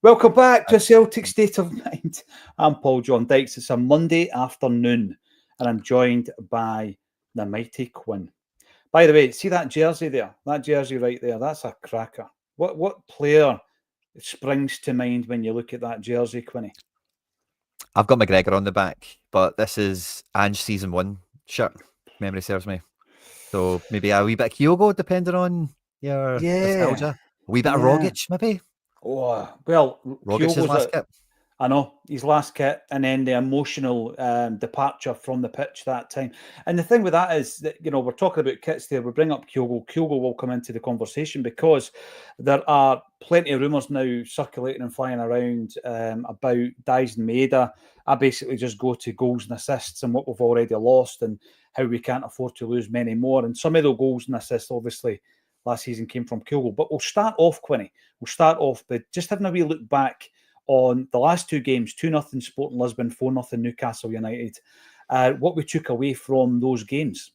Welcome back to Celtic State of Mind. I'm Paul John Dykes. It's a Monday afternoon, and I'm joined by the mighty Quinn. By the way, see that jersey there? That jersey right there, that's a cracker. What player springs to mind when you look at that jersey, Quinny? I've got McGregor on the back, but this is Ange season 1 shirt, memory serves me. So maybe a wee bit of Kyogo, depending on your nostalgia. A wee bit of Rogic, maybe? Oh, well, Rogic's last kit. I know, his last kit, and then the emotional departure from the pitch that time. And the thing with that is that, you know, we're talking about kits there. We bring up Kyogo. Kyogo will come into the conversation because there are plenty of rumours now circulating and flying around about Dyes and Maeda. I basically just go to goals and assists and what we've already lost and how we can't afford to lose many more. And some of the goals and assists, obviously, last season came from Kyogo. But we'll start off, Quinny. We'll start off by just having a wee look back on the last two games, 2-0 Sporting Lisbon, 4-0 Newcastle United. What we took away from those games?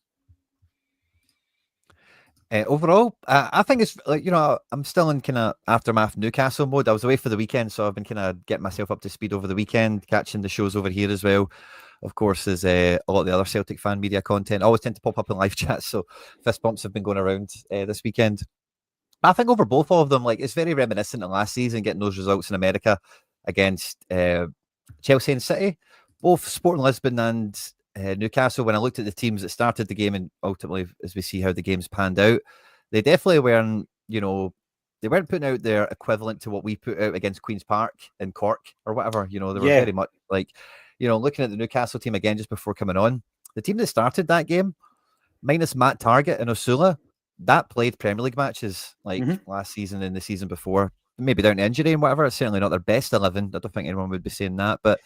Overall, I think it's like, you know, I'm still in kind of aftermath Newcastle mode. I was away for the weekend, so I've been kind of getting myself up to speed over the weekend, catching the shows over here as well. Of course, there's a lot of the other Celtic fan media content. I always tend to pop up in live chats, so fist bumps have been going around this weekend. I think over both of them, like, it's very reminiscent of last season, getting those results in America against Chelsea and City. Both Sporting Lisbon and Newcastle, when I looked at the teams that started the game and ultimately, as we see how the games panned out, they definitely weren't, you know, they weren't putting out their equivalent to what we put out against Queen's Park in Cork or whatever. You know, they were very much like, you know, looking at the Newcastle team again just before coming on, the team that started that game, minus Matt Targett and Osula, that played Premier League matches like last season and the season before, maybe down to injury and whatever. It's certainly not their best 11. I don't think anyone would be saying that, but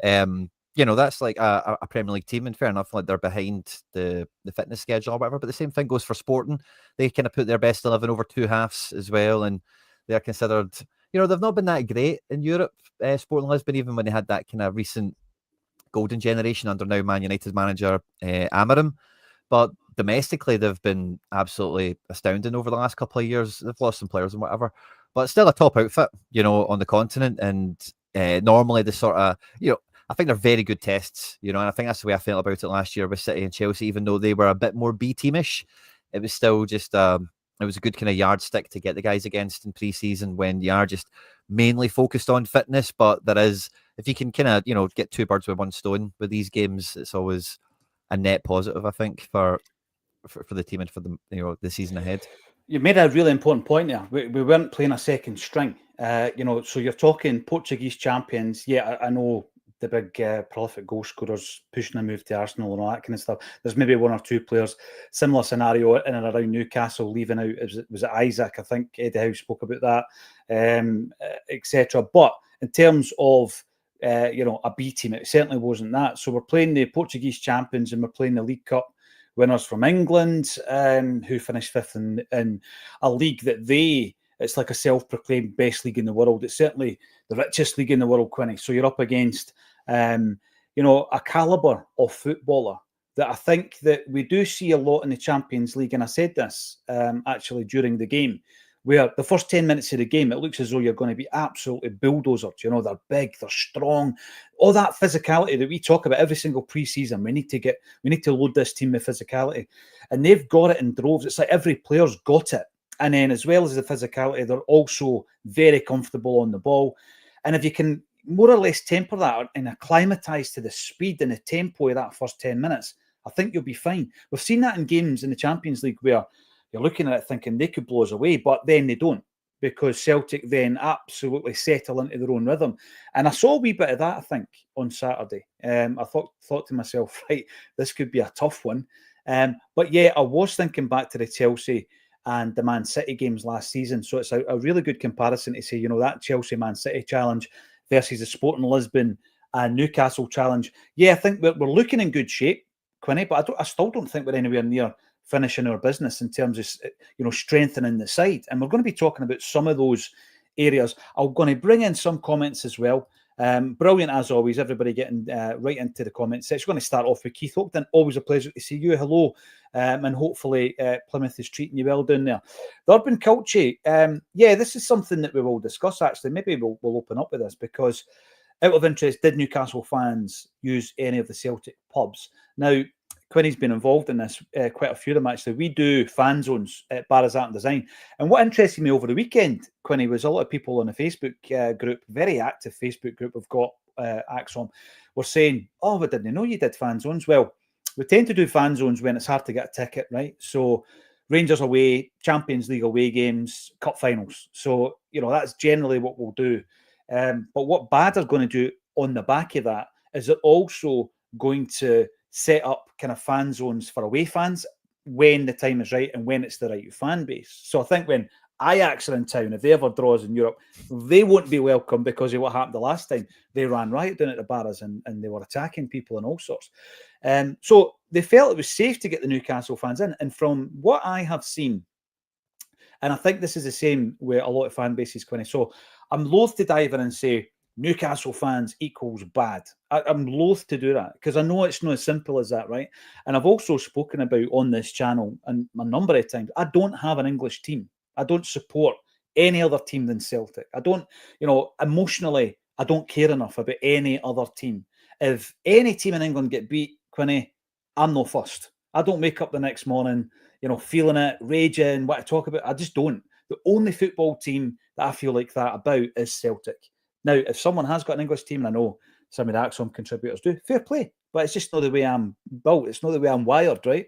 you know, that's like a Premier League team, and fair enough, like they're behind the fitness schedule or whatever. But the same thing goes for Sporting. They kind of put their best 11 over two halves as well, and they're considered, you know, they've not been that great in Europe, Sporting Lisbon, even when they had that kind of recent golden generation under now Man United manager Amarim. But domestically, they've been absolutely astounding over the last couple of years. They've lost some players and whatever, but still a top outfit, you know, on the continent. And normally the sort of, you know, I think they're very good tests, you know, and I think that's the way I felt about it last year with City and Chelsea. Even though they were a bit more B-teamish, it was still just, it was a good kind of yardstick to get the guys against in pre-season when you are just mainly focused on fitness. But there is, if you can kind of, you know, get two birds with one stone with these games, it's always a net positive, I think, for the team and for the, you know, the season ahead. You made a really important point there. We weren't playing a second string, you know. So you're talking Portuguese champions. Yeah, I know the big prolific goal scorers pushing a move to Arsenal and all that kind of stuff. There's maybe one or two players, similar scenario in and around Newcastle leaving out. Was it Isaac? I think Eddie Howe spoke about that, etc. But in terms of you know, a B team, it certainly wasn't that. So we're playing the Portuguese champions and we're playing the League Cup winners from England, who finished fifth in a league that it's like a self-proclaimed best league in the world. It's certainly the richest league in the world, Quinny. So you're up against, you know, a calibre of footballer that I think that we do see a lot in the Champions League. And I said this actually during the game, where the first 10 minutes of the game, it looks as though you're going to be absolutely bulldozers. You know, they're big, they're strong. All that physicality that we talk about every single pre-season, we need to load this team with physicality. And they've got it in droves. It's like every player's got it. And then as well as the physicality, they're also very comfortable on the ball. And if you can more or less temper that and acclimatise to the speed and the tempo of that first 10 minutes, I think you'll be fine. We've seen that in games in the Champions League where you're looking at it thinking they could blow us away, but then they don't, because Celtic then absolutely settle into their own rhythm. And I saw a wee bit of that, I think, on Saturday. I thought to myself, right, this could be a tough one. But yeah, I was thinking back to the Chelsea and the Man City games last season. So it's a really good comparison to say, you know, that Chelsea-Man City challenge versus the Sporting Lisbon and Newcastle challenge. Yeah, I think we're looking in good shape, Quinny, but I still don't think we're anywhere near finishing our business in terms of, you know, strengthening the side. And we're going to be talking about some of those areas. I'm going to bring in some comments as well Brilliant as always, everybody getting right into the comments section. Going to start off with Keith Oakton. Always a pleasure to see you. Hello, and hopefully Plymouth is treating you well down there. The Urban Culture, this is something that we will discuss actually. Maybe we'll open up with this because out of interest, did Newcastle fans use any of the Celtic pubs? Now, Quinny's been involved in this, quite a few of them actually. We do fan zones at Barras Art and Design. And what interested me over the weekend, Quinny, was a lot of people on the Facebook group, very active Facebook group we've got, Acsom, were saying, oh, we didn't know you did fan zones. Well, we tend to do fan zones when it's hard to get a ticket, right? So Rangers away, Champions League away games, cup finals. So, that's generally what we'll do. But what BAD are going to do on the back of that is they're also going to set up kind of fan zones for away fans when the time is right and when it's the right fan base. So I think when Ajax are in town, if they ever draw us in Europe, they won't be welcome because of what happened the last time. They ran riot down at the Barras and they were attacking people and all sorts. So they felt it was safe to get the Newcastle fans in. And from what I have seen, and I think this is the same with a lot of fan bases, Quinny. So I'm loath to dive in and say Newcastle fans equals bad. I'm loath to do that because I know it's not as simple as that, right? And I've also spoken about on this channel and a number of times, I don't have an English team. I don't support any other team than Celtic. I don't, emotionally, I don't care enough about any other team. If any team in England get beat, Quinny, I'm no fussed. I don't wake up the next morning, feeling it, raging, what I talk about. I just don't. The only football team that I feel like that about is Celtic. Now, if someone has got an English team, and I know some of the Acsom contributors do, fair play. But it's just not the way I'm built. It's not the way I'm wired, right?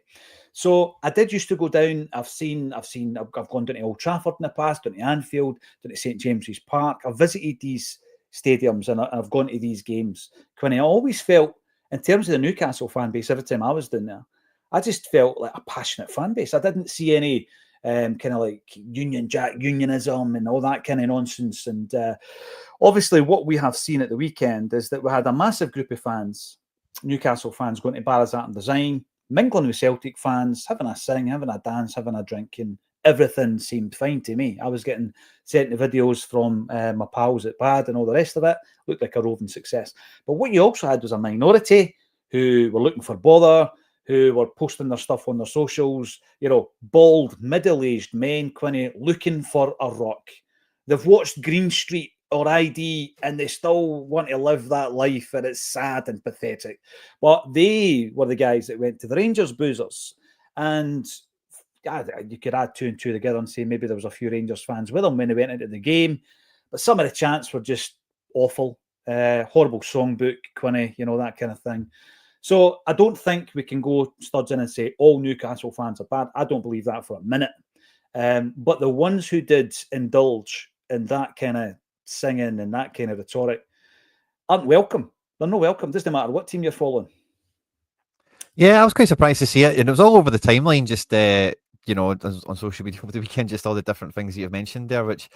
So I did used to go down. I've gone down to Old Trafford in the past, down to Anfield, down to St James's Park. I've visited these stadiums and I've gone to these games. Quinny, I always felt, in terms of the Newcastle fan base, every time I was down there, I just felt like a passionate fan base. I didn't see any kind of like Union Jack unionism and all that kind of nonsense. And obviously what we have seen at the weekend is that we had a massive group of fans, Newcastle fans, going to Barras Art and Design, mingling with Celtic fans, having a sing, having a dance, having a drink, and everything seemed fine to me. I was getting sent the videos from my pals at BAD and all the rest of it. Looked like a roving success. But what you also had was a minority who were looking for bother, who were posting their stuff on their socials, bald, middle-aged men, Quinny, looking for a rock. They've watched Green Street or ID and they still want to live that life, and it's sad and pathetic. But they were the guys that went to the Rangers boozers. And you could add two and two together and say maybe there was a few Rangers fans with them when they went into the game. But some of the chants were just awful. Horrible songbook, Quinny, that kind of thing. So I don't think we can go studs in and say all Newcastle fans are bad. I don't believe that for a minute. But the ones who did indulge in that kind of singing and that kind of rhetoric aren't welcome. They're not welcome. Doesn't matter what team you're following. Yeah, I was quite surprised to see it. And it was all over the timeline, just, on social media over the weekend, just all the different things that you've mentioned there, which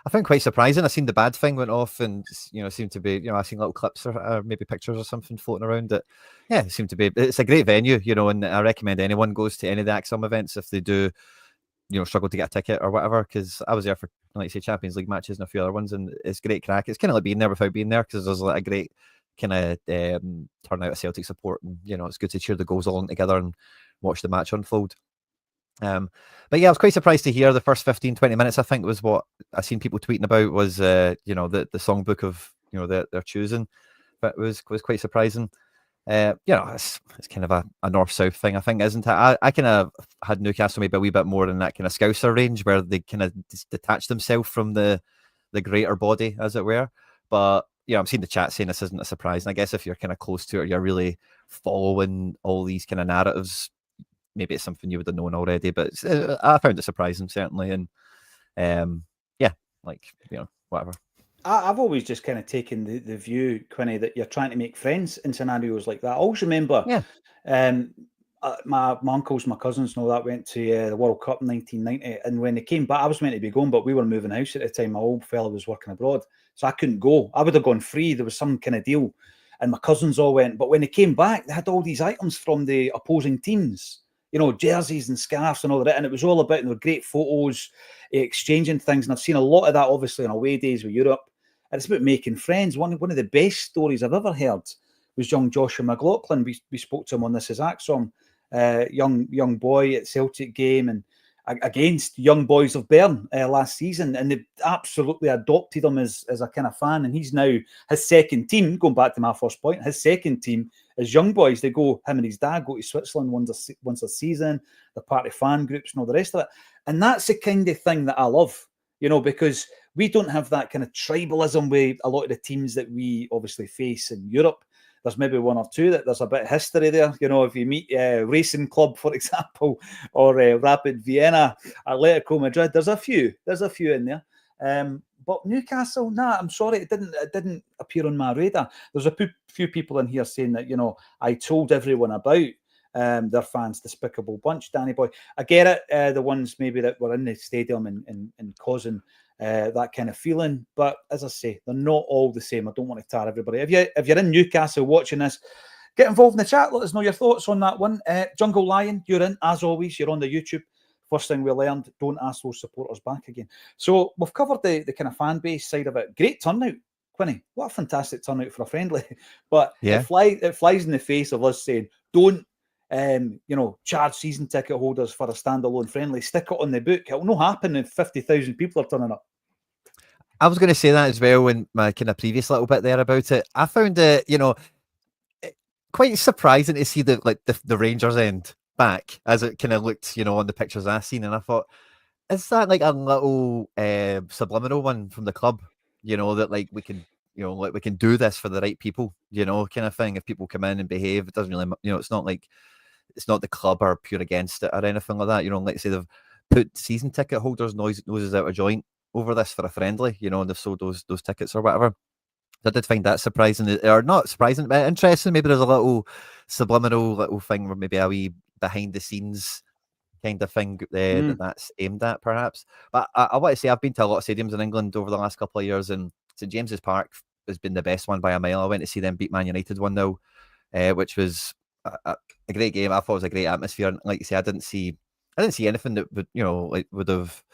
I found quite surprising. I seen the BAD thing went off and, seemed to be, I seen little clips or maybe pictures or something floating around that, it seemed to be, it's a great venue, and I recommend anyone goes to any of the Acsom events if they do, struggle to get a ticket or whatever, because I was there for, like you say, Champions League matches and a few other ones, and it's great crack. It's kind of like being there without being there, because there's like a great kind of turnout of Celtic support, and, it's good to cheer the goals all together and watch the match unfold. But yeah, I was quite surprised to hear the first 15-20 minutes, I think, was what I seen people tweeting about was the songbook of their choosing. But it was quite surprising. It's kind of a north-south thing, I think, isn't it? I kind of had Newcastle maybe a wee bit more in that kind of Scouser range where they kind of detach themselves from the greater body, as it were. But I'm seeing the chat saying this isn't a surprise, and I guess if you're kind of close to it, you're really following all these kind of narratives. Maybe it's something you would have known already, but I found it surprising, certainly. And whatever. I've always just kind of taken the view, Quinny, that you're trying to make friends in scenarios like that. I always remember my uncles, my cousins and all that went to the World Cup in 1990. And when they came back, I was meant to be going, but we were moving house at the time. My old fella was working abroad, so I couldn't go. I would have gone free. There was some kind of deal. And my cousins all went. But when they came back, they had all these items from the opposing teams. Jerseys and scarves and all that. And it was all about, great photos, exchanging things. And I've seen a lot of that, obviously, on away days with Europe. it's about making friends. One of the best stories I've ever heard was young Joshua McLaughlin. We spoke to him on This Is Acsom, young boy at Celtic game and against young boys of Bern last season, and they absolutely adopted him as a kind of fan. And he's now his second team. Going back to my first point, his second team is young boys. They go, him and his dad go to Switzerland once a season. They're part of fan groups and all the rest of it. And that's the kind of thing that I love, because we don't have that kind of tribalism with a lot of the teams that we obviously face in Europe. There's maybe one or two that there's a bit of history there. If you meet Racing Club, for example, or Rapid Vienna, Atletico Madrid, there's a few in there. But Newcastle, I'm sorry, it didn't appear on my radar. There's a few people in here saying that, I told everyone about their fans, despicable bunch, Danny boy. I get it, the ones maybe that were in the stadium and causing that kind of feeling, but as I say, they're not all the same. I don't want to tar everybody. If you're in Newcastle watching this, get involved in the chat. Let us know your thoughts on that one. Jungle Lion, you're in as always. You're on the YouTube. First thing we learned: don't ask those supporters back again. So we've covered the kind of fan base side of it. Great turnout, Quinny. What a fantastic turnout for a friendly. But it flies in the face of us saying don't. Charge season ticket holders for a standalone friendly. Stick it on the book. It'll not happen if 50,000 people are turning up. I was going to say that as well in my kind of previous little bit there about it. I found it, quite surprising to see the Rangers end back as it kind of looked, on the pictures I've seen, and I thought, is that like a little subliminal one from the club? That like we can. We can do this for the right people, kind of thing. If people come in and behave, it doesn't really, it's not like it's not the club are pure against it or anything like that. Like say they've put season ticket holders' noses out of joint over this for a friendly, and they've sold those tickets or whatever. So I did find that surprising, or not surprising, but interesting. Maybe there's a little subliminal little thing where maybe a wee behind the scenes kind of thing that's aimed at, perhaps. But I want to say I've been to a lot of stadiums in England over the last couple of years, and St James's Park has been the best one by a mile. I went to see them beat Man United 1-0, which was a great game. I thought it was a great atmosphere. And like you say, I didn't see anything that would would have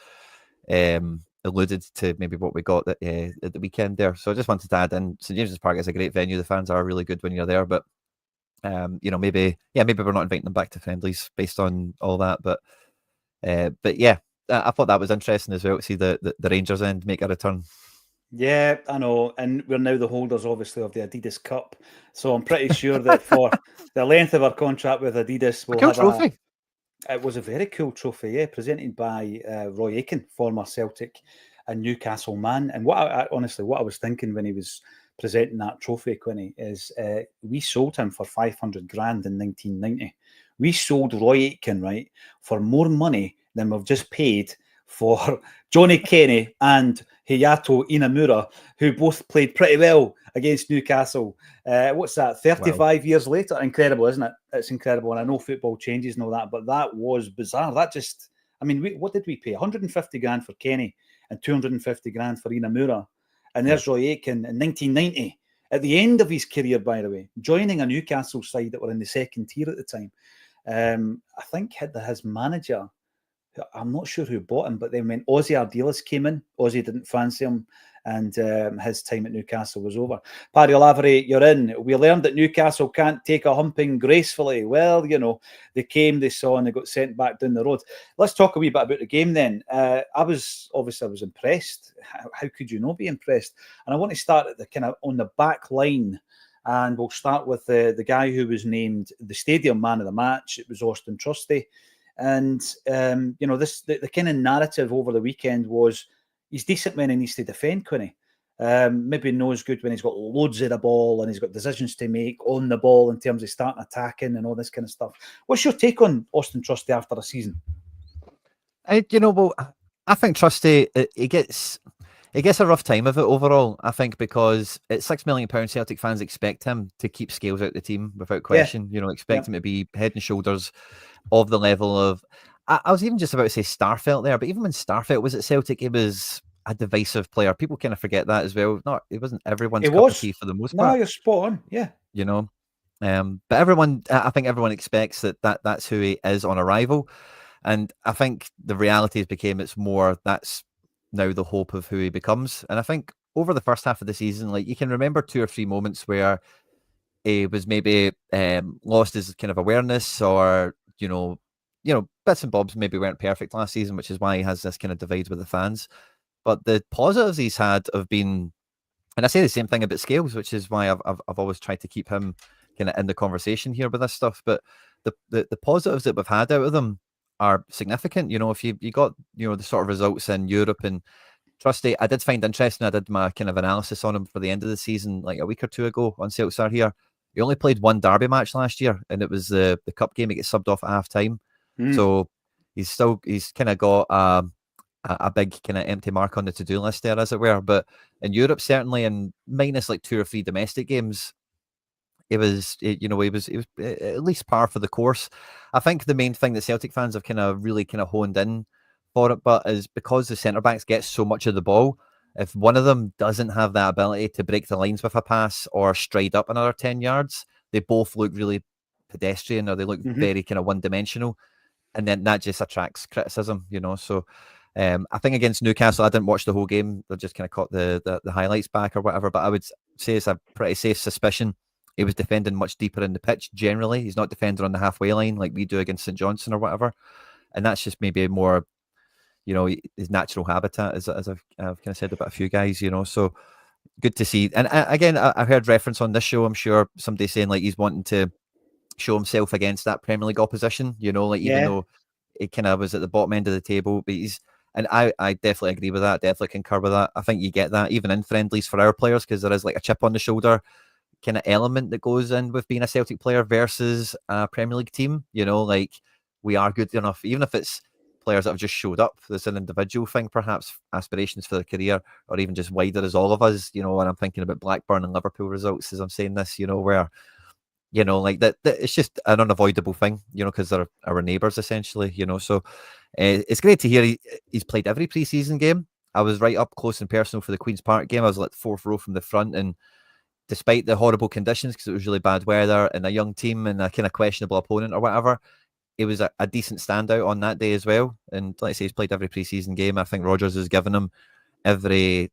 alluded to maybe what we got at the weekend there. So I just wanted to add in, St James's Park is a great venue. The fans are really good when you're there, but maybe we're not inviting them back to friendlies based on all that. But yeah, I thought that was interesting as well to see the Rangers end make a return. Yeah, I know, and we're now the holders, obviously, of the Adidas Cup. So I'm pretty sure that for the length of our contract with Adidas, we'll have trophy. It was a very cool trophy, yeah, presented by Roy Aitken, former Celtic and Newcastle man. And what I was thinking when he was presenting that trophy, Quinny, is we sold him for 500 grand in 1990. We sold Roy Aitken, right, for more money than we've just paid for Johnny Kenny and Hayato Inamura, who both played pretty well against Newcastle. What's that, 35 years later? Incredible, isn't it? It's incredible. And I know football changes and all that, but that was bizarre. That just, what did we pay? 150 grand for Kenny and 250 grand for Inamura. And there's Roy Aitken in 1990, at the end of his career, by the way, joining a Newcastle side that were in the second tier at the time. I think his manager, I'm not sure who bought him, but then when Ozzy Ardiles came in, Ozzy didn't fancy him, and his time at Newcastle was over. Paddy Lavery, you're in. We learned that Newcastle can't take a humping gracefully. Well, they came, they saw, and they got sent back down the road. Let's talk a wee bit about the game then. I was impressed. How could you not be impressed? And I want to start at the kind of on the back line. And we'll start with the guy who was named the stadium man of the match. It was Austin Trusty. And, the kind of narrative over the weekend was he's decent when he needs to defend, Quinny. Maybe knows good when he's got loads of the ball and he's got decisions to make on the ball in terms of starting attacking and all this kind of stuff. What's your take on Austin Trusty after a season? I think Trusty, he gets a rough time of it overall, I think, because at £6 million, Celtic fans expect him to keep Scales out the team without question. Expect him to be head and shoulders of the level of... I was even just about to say Starfelt there, but even when Starfelt was at Celtic, he was a divisive player. People kind of forget that as well. It wasn't everyone's cup of tea for the most part. No, you're spot on, yeah. But I think everyone expects that's who he is on arrival. And I think the reality has become it's more that's now the hope of who he becomes. And I think over the first half of the season, like you can remember 2 or 3 moments where he was maybe lost his kind of awareness, or bits and bobs maybe weren't perfect last season, which is why he has this kind of divide with the fans. But the positives he's had have been, and I say the same thing about Scales, which is why I've always tried to keep him kind of in the conversation here with this stuff. But the positives that we've had out of them are significant. If you got the sort of results in Europe and Trusty, I did find interesting. I did my kind of analysis on him for the end of the season, like a week or two ago on Celtic Star here. He only played 1 derby match last year, and it was the cup game. He gets subbed off at half time. So he's kind of got a big kind of empty mark on the to-do list there, as it were. But in Europe, certainly, and minus like 2 or 3 domestic games, he was at least par for the course. I think the main thing that Celtic fans have kind of really kind of honed in for it, but is because the centre backs get so much of the ball. If one of them doesn't have that ability to break the lines with a pass or stride up another 10 yards, they both look really pedestrian, or they look very kind of one-dimensional, and then that just attracts criticism, So I think against Newcastle, I didn't watch the whole game. I just kind of caught the highlights back or whatever, but I would say it's a pretty safe suspicion he was defending much deeper in the pitch generally. He's not defending on the halfway line like we do against St Johnstone or whatever, and that's just maybe more his natural habitat, as I've kind of said about a few guys, so good to see. And again, I heard reference on this show, I'm sure, somebody saying like he's wanting to show himself against that Premier League opposition, even though he kind of was at the bottom end of the table, but and I definitely agree with that, definitely concur with that. I think you get that even in friendlies for our players, because there is like a chip on the shoulder kind of element that goes in with being a Celtic player versus a Premier League team, like we are good enough, even if it's players that have just showed up. There's an individual thing, perhaps aspirations for their career, or even just wider as all of us, and I'm thinking about Blackburn and Liverpool results as I'm saying this, where, like that it's just an unavoidable thing, because they're our neighbours essentially, so it's great to hear he's played every pre-season game. I was right up close and personal for the Queen's Park game. I was like 4th row from the front, and despite the horrible conditions, because it was really bad weather and a young team and a kind of questionable opponent or whatever, it was a decent standout on that day as well. And like I say, he's played every pre-season game. I think Rodgers has given him every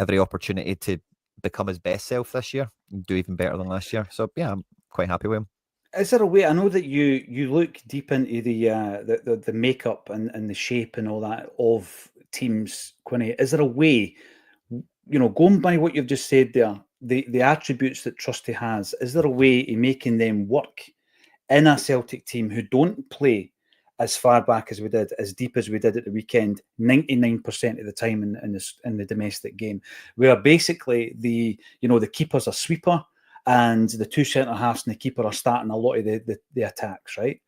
opportunity to become his best self this year and do even better than last year. So yeah, I'm quite happy with him. Is there a way? I know that you look deep into the makeup and the shape and all that of teams, Quinny. Is there a way, going by what you've just said there, the attributes that Trusty has, is there a way in making them work in a Celtic team who don't play as far back as we did, as deep as we did at the weekend, 99% of the time in the domestic game, where basically the keeper's a sweeper and the 2 centre halves and the keeper are starting a lot of the attacks, right?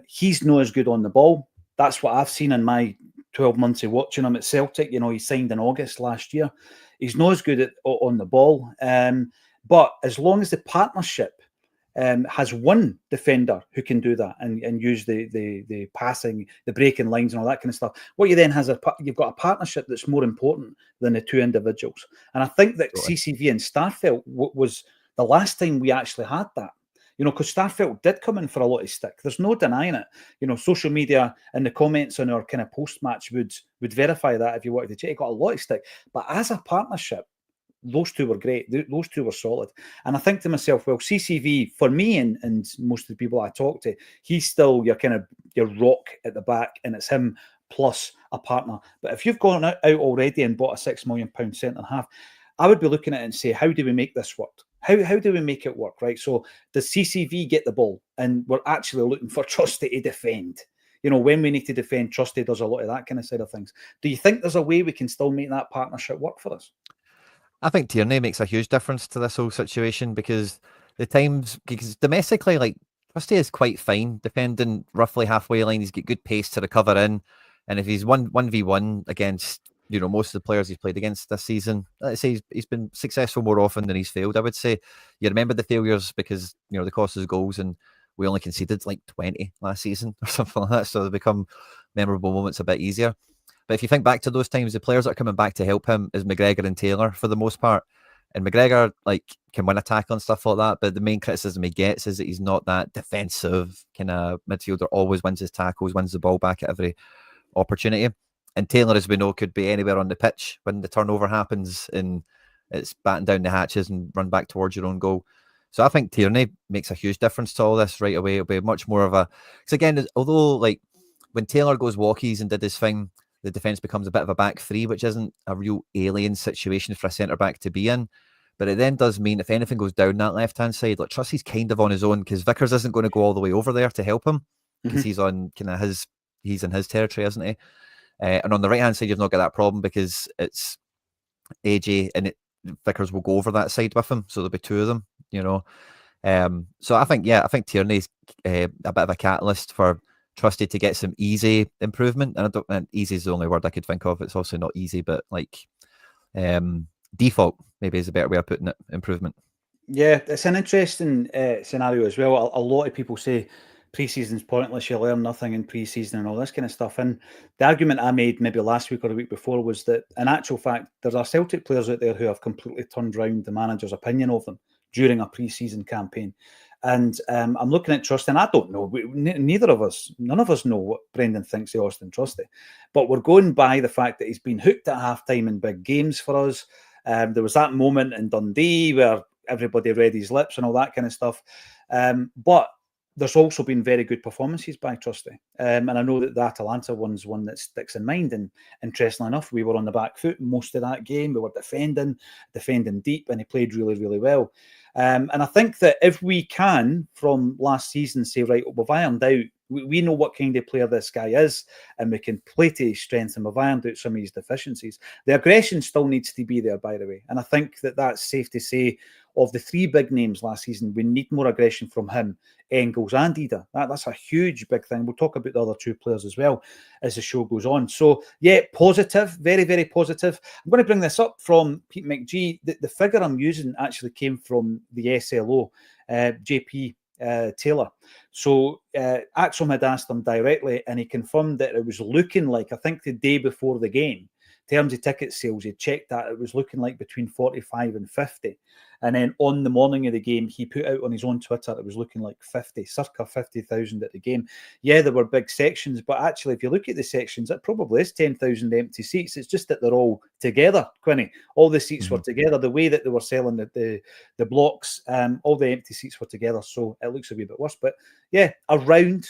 He's not as good on the ball. That's what I've seen in my 12 months of watching him at Celtic. He signed in August last year. He's not as good on the ball. But as long as the partnership has one defender who can do that and use the passing, the breaking lines and all that kind of stuff, what you then you've got a partnership that's more important than the 2 individuals. And I think that CCV and Starfelt was the last time we actually had that. Because Starfelt did come in for a lot of stick. There's no denying it. Social media and the comments on our kind of post-match would verify that if you wanted to check. He got a lot of stick. But as a partnership, those 2 were great. Those 2 were solid. And I think to myself, well, CCV, for me and most of the people I talk to, he's still your rock at the back, and it's him plus a partner. But if you've gone out already and bought a £6 million centre-half, I would be looking at it and say, how do we make this work? How do we make it work, right? So does CCV get the ball? And we're actually looking for Trusty to defend. When we need to defend, Trusty does a lot of that kind of side of things. Do you think there's a way we can still make that partnership work for us? I think Tierney makes a huge difference to this whole situation, because domestically, like, Trusty is quite fine defending roughly halfway line. He's got good pace to recover in. And if he's 1v1 against, most of the players he's played against this season, let's say he's been successful more often than he's failed, I would say. You remember the failures because, they cost us goals, and we only conceded like 20 last season or something like that. So they become memorable moments a bit easier. But if you think back to those times, the players that are coming back to help him is McGregor and Taylor for the most part. And McGregor can win a tackle and stuff like that. But the main criticism he gets is that he's not that defensive kind of midfielder, always wins his tackles, wins the ball back at every opportunity. And Taylor, as we know, could be anywhere on the pitch when the turnover happens and it's batten down the hatches and run back towards your own goal. So I think Tierney makes a huge difference to all this right away. It'll be much more of a... Because again, although like when Taylor goes walkies and did his thing, the defence becomes a bit of a back three, which isn't a real alien situation for a centre-back to be in. But it then does mean if anything goes down that left-hand side, like Trusty's kind of on his own because Vickers isn't going to go all the way over there to help him because he's on kind of he's in his territory, isn't he? And on the right-hand side, you've not got that problem because it's AJ and Vickers will go over that side with him. So there'll be two of them, you know. So I think Tierney's a bit of a catalyst for Trusty to get some easy improvement. And easy is the only word I could think of. It's also not easy, but like default maybe is a better way of putting it, improvement. Yeah, it's an interesting scenario as well. A lot of people say pre-season's pointless, you learn nothing in pre-season and all this kind of stuff. And the argument I made maybe last week or the week before was that in actual fact, there's our Celtic players out there who have completely turned around the manager's opinion of them during a pre-season campaign. And I'm looking at Trusty, and I don't know, none of us know what Brendan thinks of Austin Trusty. But we're going by the fact that he's been hooked at half-time in big games for us. There was that moment in Dundee where everybody read his lips and all that kind of stuff. But there's also been very good performances by Trusty. And I know that the Atalanta one's one that sticks in mind. And interestingly enough, we were on the back foot most of that game. We were defending deep, and he played really, really well. And I think that if we can, from last season, say, right, we've ironed out, we know what kind of player this guy is, and we can play to his strengths, and we've ironed out some of his deficiencies. The aggression still needs to be there, by the way. And I think that that's safe to say, of the three big names last season, we need more aggression from him, Engels and Ida. That's a huge, big thing. We'll talk about the other two players as well as the show goes on. So, yeah, positive, very, very positive. I'm going to bring this up from Pete McGee. The figure I'm using actually came from the SLO, JP Taylor. So Acsom had asked him directly, and he confirmed that it was looking like, I think the day before the game, in terms of ticket sales, he checked that it was looking like between 45 and 50. And then on the morning of the game, he put out on his own Twitter, it was looking like 50, circa 50,000 at the game. Yeah, there were big sections, but actually, if you look at the sections, it probably is 10,000 empty seats. It's just that they're all together, Quinny. All the seats were together. The way that they were selling the blocks, all the empty seats were together. So it looks a wee bit worse. But yeah, around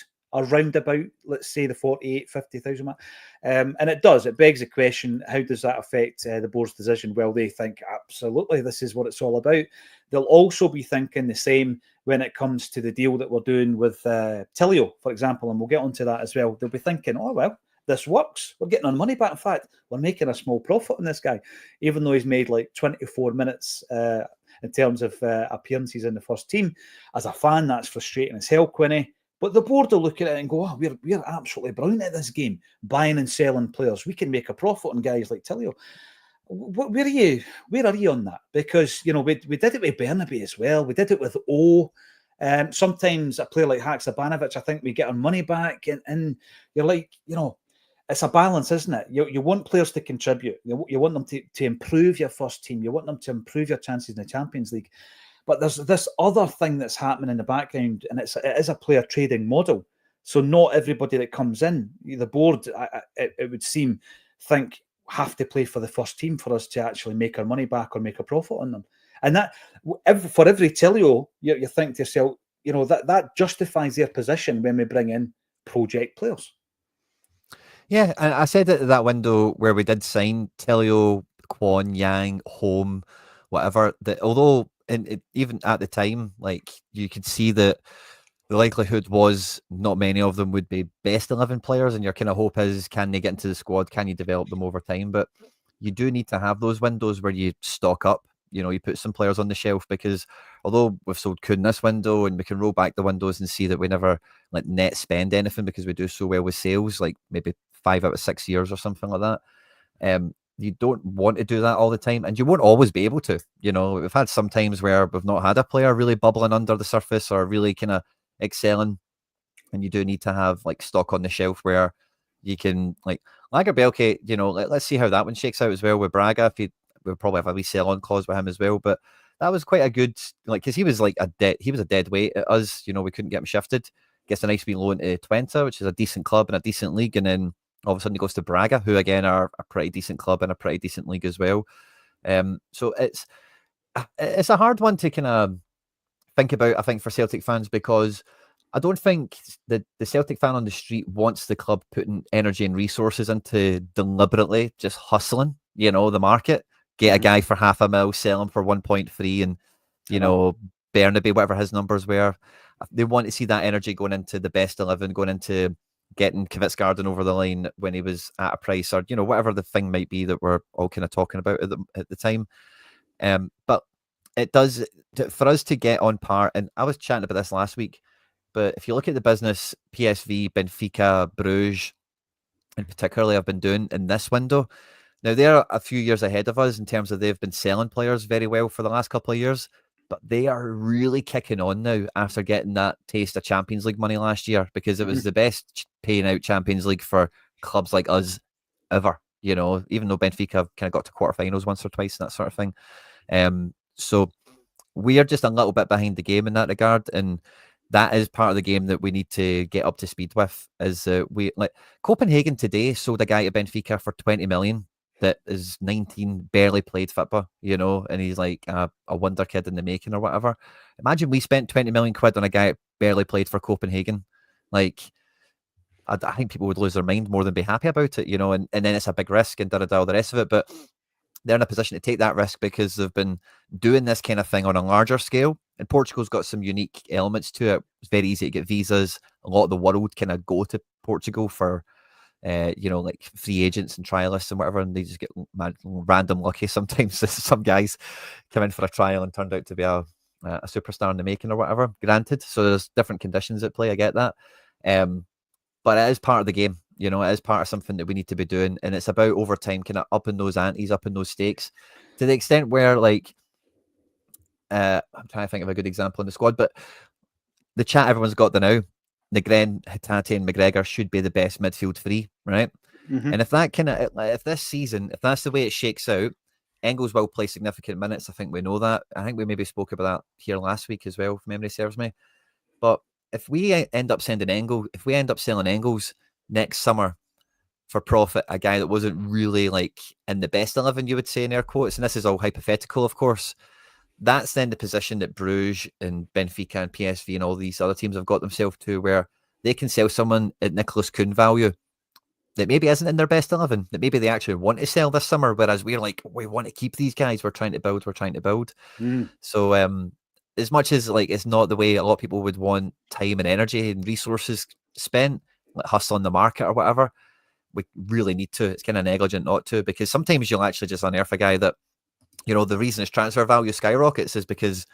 about, let's say, the 48, 50,000 mark. And it begs the question, how does that affect the board's decision? Well, they think, absolutely, this is what it's all about. They'll also be thinking the same when it comes to the deal that we're doing with Tillio, for example, and we'll get onto that as well. They'll be thinking, oh, well, this works. We're getting our money back. In fact, we're making a small profit on this guy, even though he's made like 24 minutes in terms of appearances in the first team. As a fan, that's frustrating as hell, Quinny. But the board will look at it and go, oh, we're absolutely brilliant at this game, buying and selling players. We can make a profit on guys like Tillio. Where are you on that? Because, you know, we did it with Bernabe as well. We did it with O. Sometimes a player like Haksabanovic, I think we get our money back. And you're like, you know, it's a balance, isn't it? You want players to contribute. You want them to improve your first team. You want them to improve your chances in the Champions League. But there's this other thing that's happening in the background, and it is a player trading model. So not everybody that comes in, the board, it would seem, think have to play for the first team for us to actually make our money back or make a profit on them. And that, for every Tillio, you think to yourself, you know, that justifies their position when we bring in project players. Yeah, and I said at that window where we did sign Tillio, Kwon, Yang, Home, whatever, that although even at the time, like you could see that the likelihood was not many of them would be best 11 players, and your kind of hope is, can they get into the squad? Can you develop them over time? But you do need to have those windows where you stock up. You know, you put some players on the shelf, because although we've sold Kuhn this window and we can roll back the windows and see that we never like net spend anything because we do so well with sales, like maybe 5 out of 6 years or something like that. You don't want to do that all the time, and you won't always be able to. You know, we've had some times where we've not had a player really bubbling under the surface or really kind of excelling, and you do need to have like stock on the shelf where you can, like Lagerbielke, you know, let's see how that one shakes out as well with Braga. We'll probably have a wee sell-on clause with him as well, but that was quite a good, like, because he was like a dead weight at us. You know, we couldn't get him shifted. Gets a nice wee loan to Twente, which is a decent club and a decent league, and then All of a sudden he goes to Braga, who again are a pretty decent club and a pretty decent league as well. So it's a hard one to kind of think about, I think, for Celtic fans, because I don't think the Celtic fan on the street wants the club putting energy and resources into deliberately just hustling, the market, get a guy for $500,000, sell him for 1.3, and Bernabe, whatever his numbers were. They want to see that energy going into the best 11, going into getting Kvistgaarden over the line when he was at a price, or whatever the thing might be that we're all kind of talking about at the time. But it does, for us to get on par, and I was chatting about this last week, but if you look at the business PSV, Benfica, Bruges, and particularly have been doing in this window, now they're a few years ahead of us in terms of they've been selling players very well for the last couple of years, but they are really kicking on now after getting that taste of Champions League money last year, because it was the best paying out Champions League for clubs like us ever, even though Benfica kind of got to quarterfinals once or twice and that sort of thing. So we are just a little bit behind the game in that regard, and that is part of the game that we need to get up to speed with. Is Copenhagen today sold a guy to Benfica for 20 million that is 19, barely played football, and he's like a wonder kid in the making or whatever. Imagine we spent 20 million quid on a guy that barely played for Copenhagen. Like, I think people would lose their mind more than be happy about it, and then it's a big risk and all the rest of it. But they're in a position to take that risk because they've been doing this kind of thing on a larger scale. And Portugal's got some unique elements to it. It's very easy to get visas. A lot of the world kind of go to Portugal for, like free agents and trialists and whatever, and they just get random lucky. Sometimes some guys come in for a trial and turned out to be a superstar in the making or whatever. Granted, so there's different conditions at play. I get that, but it is part of the game. It is part of something that we need to be doing, and it's about over time kind of upping those antes, upping those stakes, to the extent where, like, I'm trying to think of a good example in the squad, but the chat everyone's got there now, Negren, Hatate, and McGregor should be the best midfield three, right? And if that if this season, if that's the way it shakes out, Engels will play significant minutes. I think we know that. I think we maybe spoke about that here last week as well, if memory serves me. But if we end up selling Engels next summer for profit, a guy that wasn't really like in the best 11, you would say, in air quotes, and this is all hypothetical, of course, that's then the position that Bruges and Benfica and PSV and all these other teams have got themselves to, where they can sell someone at Nicholas Kuhn value that maybe isn't in their best 11, that maybe they actually want to sell this summer, whereas we're like, we want to keep these guys, we're trying to build. So as much as, like, it's not the way a lot of people would want time and energy and resources spent, like hustling the market or whatever, we really need to. It's kind of negligent not to, because sometimes you'll actually just unearth a guy that, the reason his transfer value skyrockets is because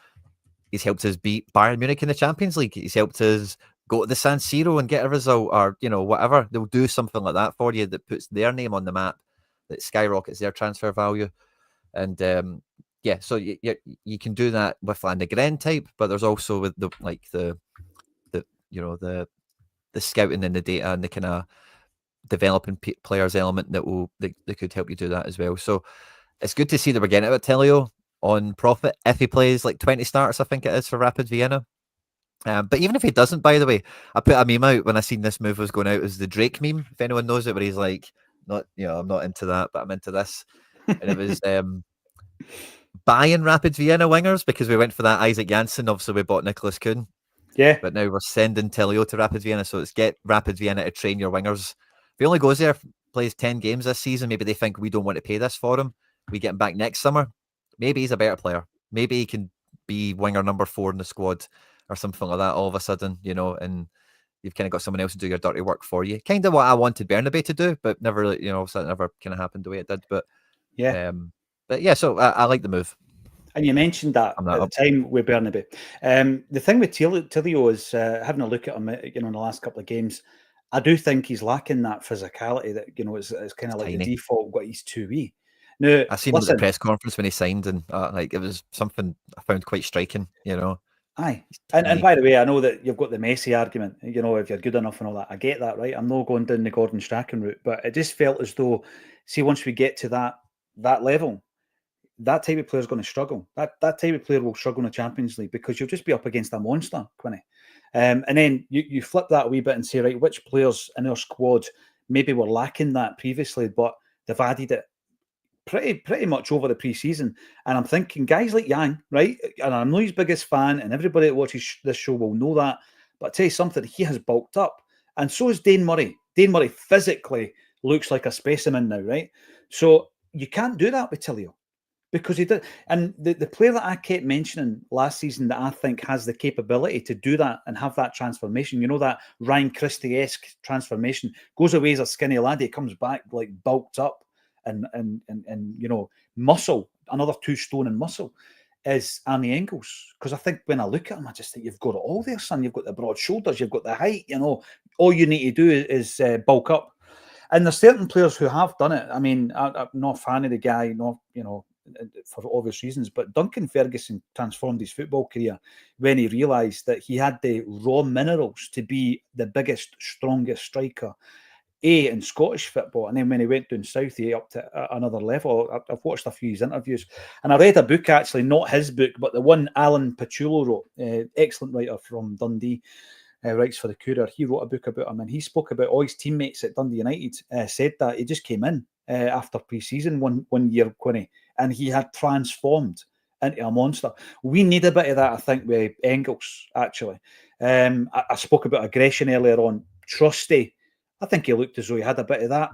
he's helped us beat Bayern Munich in the Champions League. He's helped us go to the San Siro and get a result, or, whatever. They'll do something like that for you that puts their name on the map, that skyrockets their transfer value. And so you can do that with a Negren type, but there's also with the scouting and the data and the kind of developing players element that could help you do that as well. So it's good to see that we're getting it with Tillio on profit if he plays like 20 starts, I think it is, for Rapid Vienna. But even if he doesn't, by the way, I put a meme out when I seen this move was going out, as the Drake meme, if anyone knows it, where he's like, I'm not into that, but I'm into this. And it was buying Rapid Vienna wingers, because we went for that Isaac Janssen. Obviously, we bought Nicholas Kuhn. Yeah. But now we're sending Tillio to Rapid Vienna. So it's get Rapid Vienna to train your wingers. If he only goes there, plays 10 games this season, maybe they think we don't want to pay this for him. We get him back next summer. Maybe he's a better player. Maybe he can be winger number 4 in the squad or something like that all of a sudden, and you've kind of got someone else to do your dirty work for you. Kind of what I wanted Bernabe to do, but never really, so it never kind of happened the way it did. But so I like the move. And you mentioned that at the time with Bernabe. The thing with Tillio is, having a look at him, in the last couple of games, I do think he's lacking that physicality that, it's kind of like the default, what he's too wee. Now, I seen him at the press conference when he signed, and it was something I found quite striking, Aye. And by the way, I know that you've got the Messi argument, if you're good enough and all that. I get that, right? I'm not going down the Gordon Strachan route, but it just felt as though, see, once we get to that level, that type of player is going to struggle. That type of player will struggle in the Champions League, because you'll just be up against a monster, Quinny. And then you flip that a wee bit and say, right, which players in our squad maybe were lacking that previously, but they've added it pretty much over the pre-season. And I'm thinking guys like Yang, right? And I'm not his biggest fan, and everybody that watches this show will know that. But I tell you something, he has bulked up, and so is Dane Murray. Dane Murray physically looks like a specimen now, right? So you can't do that with Tillio, because he did. And the player that I kept mentioning last season that I think has the capability to do that and have that transformation, you know, that Ryan Christie-esque transformation, goes away as a skinny lad, he comes back like bulked up and you know, muscle, another 2 stone in muscle, is Arnie Engels. Because I think when I look at him, I just think you've got it all there, son. You've got the broad shoulders, you've got the height, you know, all you need to do is bulk up. And there's certain players who have done it. I mean, I'm not a fan of the guy, not, you know, for obvious reasons, but Duncan Ferguson transformed his football career when he realised that he had the raw minerals to be the biggest, strongest striker in Scottish football. And then when he went down south, he upped to another level. I've watched a few of his interviews, and I read a book, actually, not his book, but the one Alan Paciullo wrote, excellent writer from Dundee, writes for the Courier. He wrote a book about him, and he spoke about all his teammates at Dundee United, said that he just came in after pre-season one year, Quinny, and he had transformed into a monster. We need a bit of that, I think, with Engels, actually. I spoke about aggression earlier on. Trusty, I think he looked as though he had a bit of that.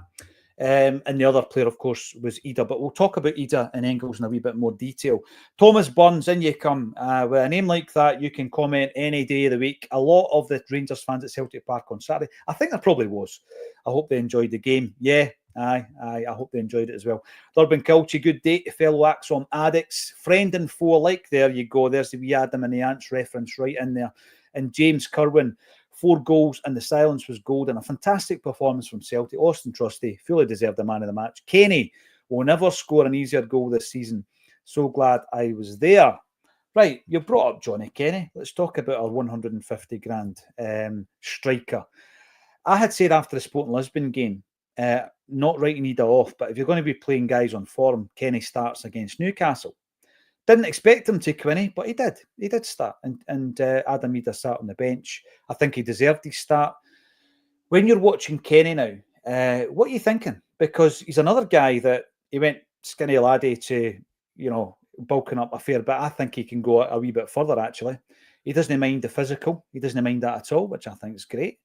And the other player, of course, was Ida. But we'll talk about Ida and Engels in a wee bit more detail. Thomas Burns, in you come. With a name like that, you can comment any day of the week. A lot of the Rangers fans at Celtic Park on Saturday, I think there probably was. I hope they enjoyed the game. Yeah, I hope they enjoyed it as well. Durban Kilchie, good day to fellow Acsom addicts. Friend and foe alike. There you go. There's the wee Adam and the Ants reference right in there. And James Kerwin, 4 goals, and the silence was golden. A fantastic performance from Celtic. Austin Trusty fully deserved the man of the match. Kenny will never score an easier goal this season. So glad I was there. Right, you brought up Johnny Kenny. Let's talk about our 150 grand striker. I had said after the Sporting Lisbon game, not writing Ida off, but if you're going to be playing guys on form, Kenny starts against Newcastle. Didn't expect him to, Quinny, but he did. He did start, and Adam Ida sat on the bench. I think he deserved his start. When you're watching Kenny now, what are you thinking? Because he's another guy that he went skinny laddie to, you know, bulking up a fair bit. I think he can go a wee bit further, actually. He doesn't mind the physical. He doesn't mind that at all, which I think is great.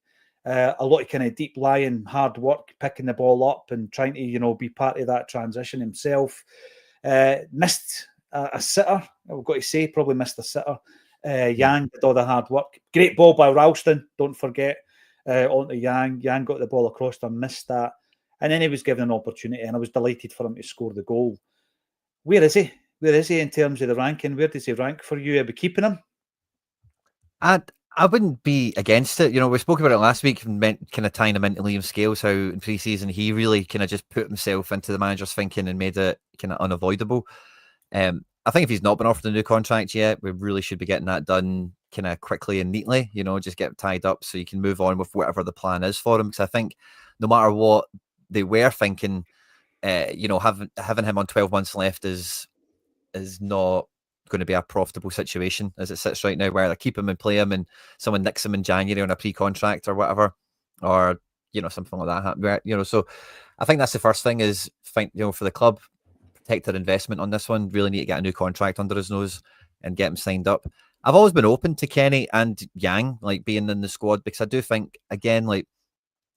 A lot of kind of deep lying, hard work, picking the ball up and trying to, you know, be part of that transition himself. Missed a sitter, I've got to say, probably missed a sitter. Yang did all the hard work. Great ball by Ralston, don't forget, onto Yang. Yang got the ball across to him, missed that. And then he was given an opportunity, and I was delighted for him to score the goal. Where is he? Where is he in terms of the ranking? Where does he rank for you? Are we keeping him? I wouldn't be against it. You know, we spoke about it last week, kind of tying him into Liam Scales, how in pre-season he really kind of just put himself into the manager's thinking and made it kind of unavoidable. I think if he's not been offered a new contract yet, we really should be getting that done kind of quickly and neatly, you know, just get tied up so you can move on with whatever the plan is for him. Because I think no matter what they were thinking, you know, having him on 12 months left is not going to be a profitable situation as it sits right now, where they keep him and play him and someone nicks him in January on a pre-contract or whatever, or, you know, something like that happen, you know. So I think that's the first thing is, you know, for the club, protect their investment on this one. Really need to get a new contract under his nose and get him signed up. I've always been open to Kenny and Yang like being in the squad, because I do think, again, like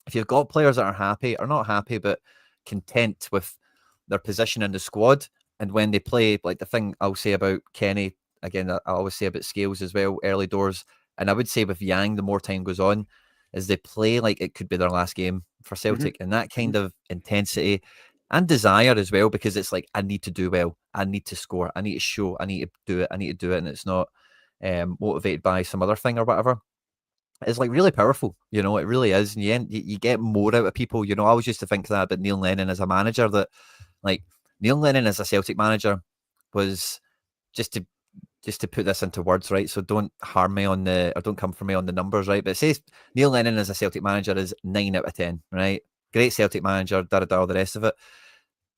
if you've got players that are happy or not happy but content with their position in the squad, and when they play, like the thing I'll say about Kenny, again, I always say about Scales as well, early doors, and I would say with Yang, the more time goes on, is they play like it could be their last game for Celtic, and that kind of intensity and desire as well, because it's like, I need to do well, I need to score, I need to show, I need to do it, and it's not motivated by some other thing or whatever. It's like really powerful, you know, it really is. And you get more out of people. You know, I always used to think that about Neil Lennon as a manager, that like Neil Lennon as a Celtic manager was, just to put this into words, right? So don't harm me on or don't come for me on the numbers, right? But it says Neil Lennon as a Celtic manager is 9 out of 10, right? Great Celtic manager, all the rest of it.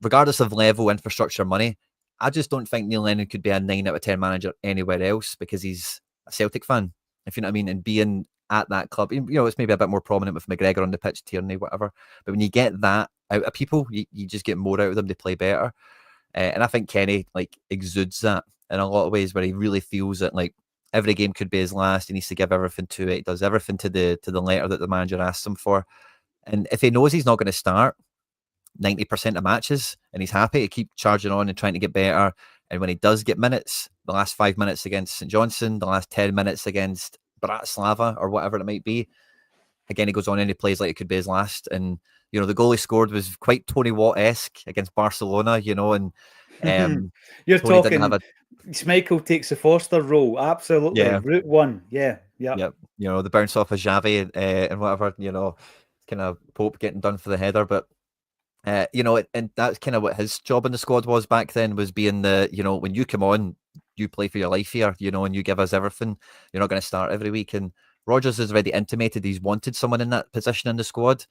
Regardless of level, infrastructure, money, I just don't think Neil Lennon could be a 9 out of 10 manager anywhere else, because he's a Celtic fan, if you know what I mean, and being at that club. You know, it's maybe a bit more prominent with McGregor on the pitch, Tierney, whatever. But when you get that out of people, you just get more out of them. They play better. And I think Kenny like exudes that in a lot of ways, where he really feels that like every game could be his last. He needs to give everything to it. He does everything to the letter that the manager asks him for. And if he knows he's not going to start 90% of matches and he's happy to keep charging on and trying to get better, and when he does get minutes, the last 5 minutes against St Johnstone, the last 10 minutes against Bratislava or whatever it might be, again, he goes on and he plays like it could be his last. And, you know, the goal he scored was quite Tony Watt-esque against Barcelona, you know, and you're Tony talking, Schmeichel takes the Foster role, absolutely. Yeah. Route one, yeah. Yep. You know, the bounce off of Xavi and whatever, you know, kind of Pope getting done for the header. But, you know, and that's kind of what his job in the squad was back then, was being the, you know, when you come on, you play for your life here, you know, and you give us everything. You're not going to start every week. And Rodgers has already intimated he's wanted someone in that position in the squad.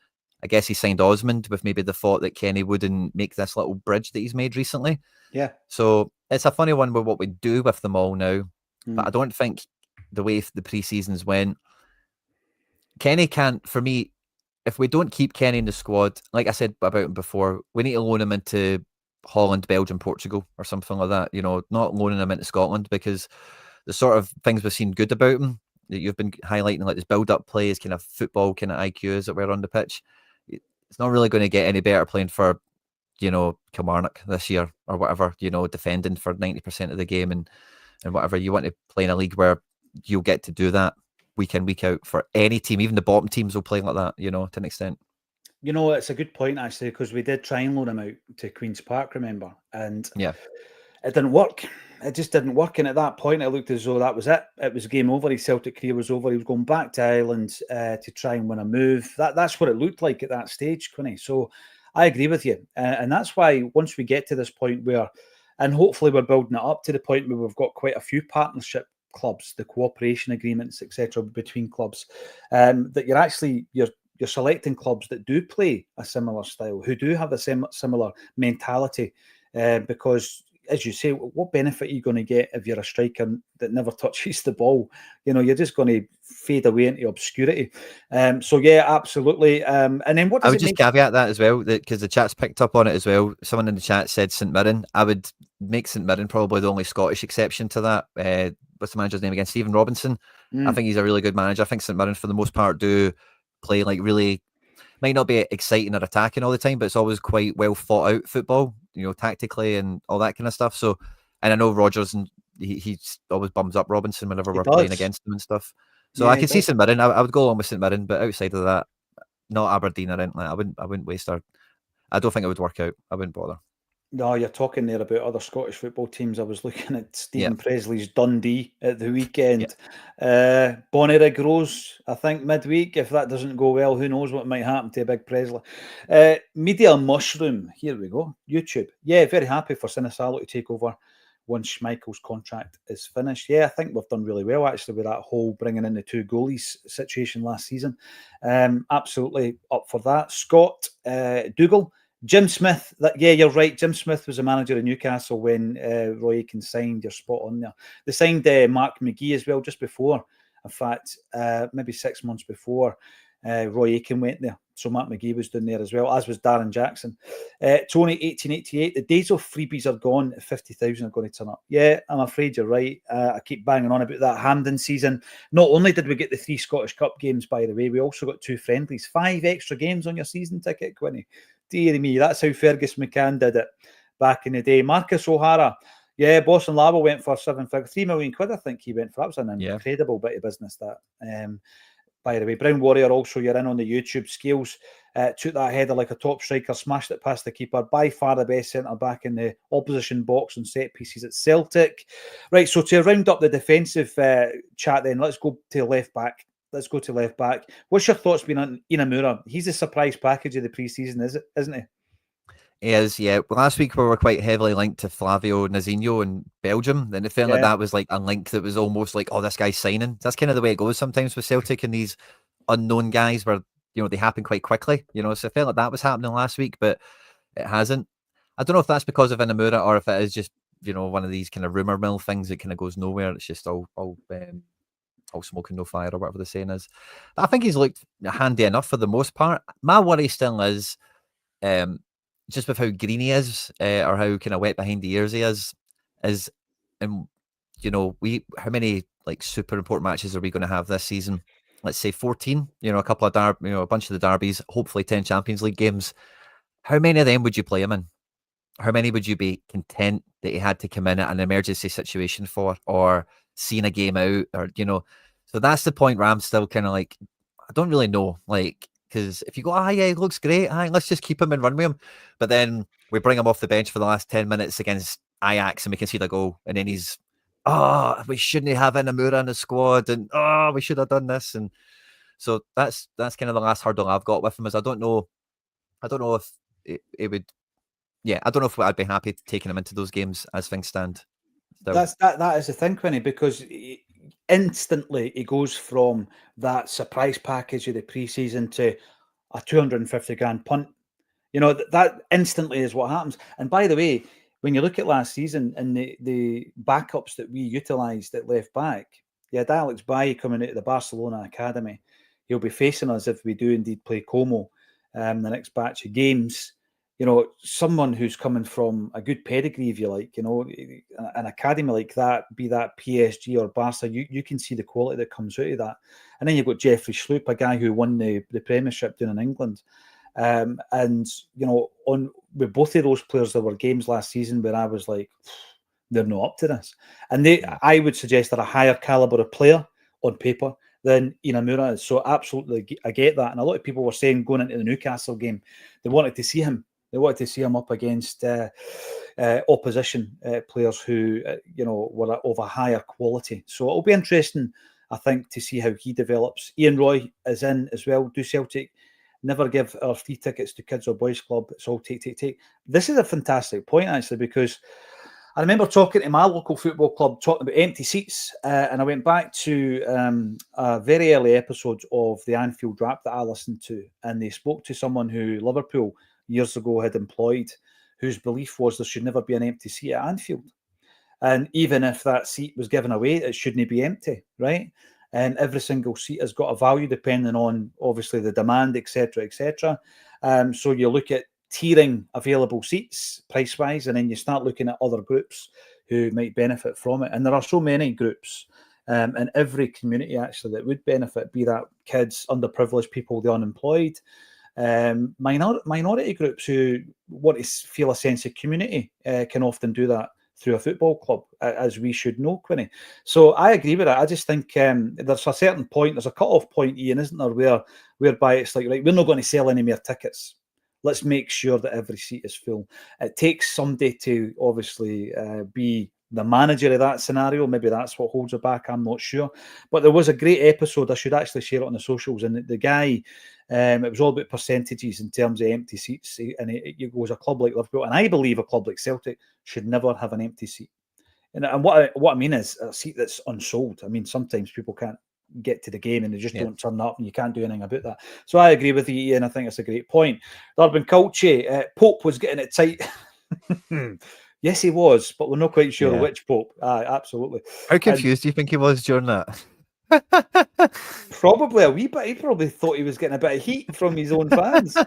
I guess he signed Osmond with maybe the thought that Kenny wouldn't make this little bridge that he's made recently. Yeah. So it's a funny one with what we do with them all now. But I don't think the way the pre-seasons went, Kenny can't, for me, if we don't keep Kenny in the squad, like I said about him before, we need to loan him into Holland, Belgium, Portugal, or something like that. You know, not loaning him into Scotland, because the sort of things we've seen good about him that you've been highlighting, like this build-up play, his kind of football kind of IQ as it were on the pitch, it's not really going to get any better playing for, you know, Kilmarnock this year or whatever, you know, defending for 90% of the game and whatever. You want to play in a league where you'll get to do that week in, week out for any team. Even the bottom teams will play like that, you know, to an extent. You know, it's a good point, actually, because we did try and loan him out to Queen's Park, remember? And yeah, it didn't work. It just didn't work. And at that point, it looked as though that was it. It was game over. His Celtic career was over. He was going back to Ireland to try and win a move. That's what it looked like at that stage, Quinny. So I agree with you. And that's why once we get to this point where, and hopefully we're building it up to the point where we've got quite a few partnership clubs, the cooperation agreements, etc., between clubs, that you're selecting clubs that do play a similar style, who do have a similar mentality, because, as you say, what benefit are you going to get if you're a striker that never touches the ball? You know, you're just going to fade away into obscurity. So, yeah, absolutely. And then what does I would just caveat that as well, because the chat's picked up on it as well. Someone in the chat said St Mirren. I would make St Mirren probably the only Scottish exception to that. What's the manager's name again? Stephen Robinson. I think he's a really good manager. I think St Mirren, for the most part, do play like really, might not be exciting or attacking all the time, but it's always quite well thought out football, you know, tactically and all that kind of stuff. So, and I know Rodgers, and he always bums up Robinson whenever we're playing against him and stuff. So yeah, I can see St Mirren. I would go along with St Mirren, but outside of that, not Aberdeen or anything. I wouldn't waste our. I don't think it would work out. I wouldn't bother. No, you're talking there about other Scottish football teams. I was looking at Stephen Presley's Dundee at the weekend. Bonnyrigg Rose, I think, midweek. If that doesn't go well, who knows what might happen to a big Presley. Media Mushroom, here we go. YouTube. Yeah, very happy for Sinisalo to take over once Schmeichel's contract is finished. Yeah, I think we've done really well, actually, with that whole bringing in the two goalies situation last season. Absolutely up for that. Scott Dougal. Jim Smith, yeah, you're right. Jim Smith was a manager in Newcastle when Roy Aitken signed. You're spot on there. They signed Mark McGee as well just before. In fact, maybe 6 months before Roy Aitken went there. So Mark McGee was down there as well, as was Darren Jackson. Tony, 1888. The days of freebies are gone. 50,000 are going to turn up. Yeah, I'm afraid you're right. I keep banging on about that Hampden season. Not only did we get the 3 Scottish Cup games, by the way, we also got 2 friendlies. 5 extra games on your season ticket, Quinny. Dear me, that's how Fergus McCann did it back in the day. Marcus O'Hara, yeah, Boston Lava went for 7 figures, 3 million quid. I think he went for. That was an incredible bit of business. That, by the way, Brown Warrior. Also, you're in on the YouTube. Scales took that header like a top striker, smashed it past the keeper. By far the best centre back in the opposition box on set pieces at Celtic. Right, so to round up the defensive chat, then let's go to left back. What's your thoughts being on Inamura? He's a surprise package of the pre-season, isn't he? He is, yeah. Well, last week we were quite heavily linked to Flavio Nazinho in Belgium, and it felt like that was like a link that was almost like, oh, this guy's signing. That's kind of the way it goes sometimes with Celtic and these unknown guys, where, you know, they happen quite quickly. You know, so I felt like that was happening last week, but it hasn't. I don't know if that's because of Inamura or if it is just, you know, one of these kind of rumor mill things that kind of goes nowhere. It's just all all smoke and no fire, or whatever the saying is. I think he's looked handy enough for the most part. My worry still is just with how green he is, or how kind of wet behind the ears he is, and how many like super important matches are we going to have this season? Let's say 14. A couple of a bunch of the derbies, hopefully 10 Champions League games. How many of them would you play him in? How many would you be content that he had to come in at an emergency situation for, or seeing a game out, or So that's the point where I'm still kind of like, I don't really know, like, because if you go, yeah, he looks great, let's just keep him and run with him, but then we bring him off the bench for the last 10 minutes against Ajax and we can see the goal, and then he's, we shouldn't have Inamura in the squad, and we should have done this, and so that's kind of the last hurdle I've got with him. Is I don't know if it would. Yeah, I don't know if I'd be happy taking him into those games as things stand. That is the thing, Quinny, because instantly he goes from that surprise package of the pre-season to a 250 grand punt. That instantly is what happens. And by the way, when you look at last season and the backups that we utilised at left back, you had Alex Bailly coming out of the Barcelona academy. He'll be facing us if we do indeed play Como the next batch of games. Someone who's coming from a good pedigree, if you like, an academy like that, be that PSG or Barca, you can see the quality that comes out of that. And then you've got Jeffrey Schlupp, a guy who won the Premiership down in England. With both of those players, there were games last season where I was like, they're not up to this. And I would suggest they're a higher caliber of player on paper than Inamura is. So absolutely, I get that. And a lot of people were saying going into the Newcastle game, they wanted to see him. They wanted to see him up against opposition players who, were of a higher quality. So it'll be interesting, I think, to see how he develops. Ian Roy is in as well. Do Celtic never give our free tickets to kids or boys club? It's all take. This is a fantastic point, actually, because I remember talking to my local football club, talking about empty seats, and I went back to a very early episode of the Anfield Wrap that I listened to, and they spoke to someone who Liverpool years ago had employed, whose belief was there should never be an empty seat at Anfield. And even if that seat was given away, it shouldn't be empty, right? And every single seat has got a value depending on, obviously, the demand, etc., etc. So you look at tiering available seats price-wise, and then you start looking at other groups who might benefit from it. And there are so many groups in every community, actually, that would benefit, be that kids, underprivileged people, the unemployed, minority groups who want to feel a sense of community can often do that through a football club, as we should know, Quinny. So I agree with that. I just think there's a certain point, there's a cut-off point, Ian, isn't there, whereby it's like, right, we're not going to sell any more tickets. Let's make sure that every seat is full. It takes somebody to obviously be the manager of that scenario. Maybe that's what holds it back. I'm not sure. But there was a great episode. I should actually share it on the socials. And the guy, it was all about percentages in terms of empty seats. And it goes, a club like Liverpool, and I believe a club like Celtic should never have an empty seat. And what I mean is a seat that's unsold. I mean, sometimes people can't get to the game and they just don't turn up, and you can't do anything about that. So I agree with you, Ian. I think it's a great point. Urban Culture, Pope was getting it tight. Yes, he was, but we're not quite sure which Pope. Absolutely. How confused do you think he was during that? Probably a wee bit. He probably thought he was getting a bit of heat from his own fans.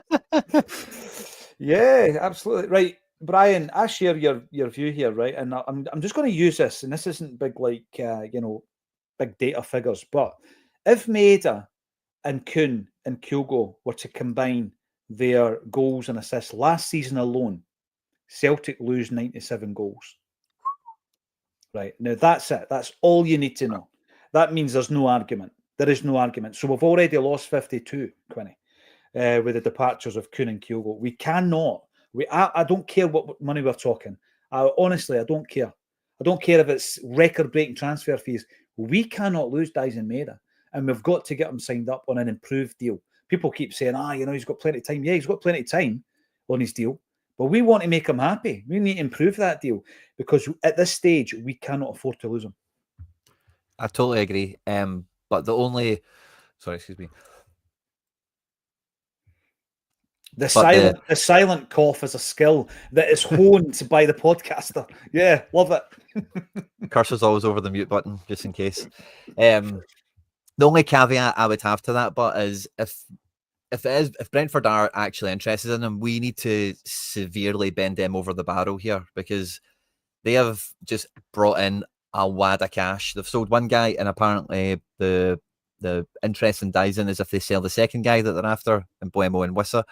Yeah, absolutely. Right. Brian, I share your view here, right? And I'm just going to use this, and this isn't big big data figures, but if Maeda and Kuhn and Kyogo were to combine their goals and assists last season alone, Celtic lose 97 goals. Right. Now, that's it. That's all you need to know. That means there's no argument. There is no argument. So we've already lost 52, Quinny, with the departures of Kuhn and Kyogo. We cannot. I don't care what money we're talking. Honestly, I don't care. I don't care if it's record-breaking transfer fees. We cannot lose Dyson Maeda, and we've got to get him signed up on an improved deal. People keep saying, he's got plenty of time. Yeah, he's got plenty of time on his deal, but we want to make him happy. We need to improve that deal, because at this stage, we cannot afford to lose him. I totally agree. But the silent cough is a skill that is honed by the podcaster. Yeah, love it. Cursor's always over the mute button, just in case. The only caveat I would have to that, but is if Brentford are actually interested in him, we need to severely bend them over the barrel here, because they have just brought in a wad of cash. They've sold one guy, and apparently the interest in Dyson is if they sell the second guy that they're after, in Buemo and Wissa.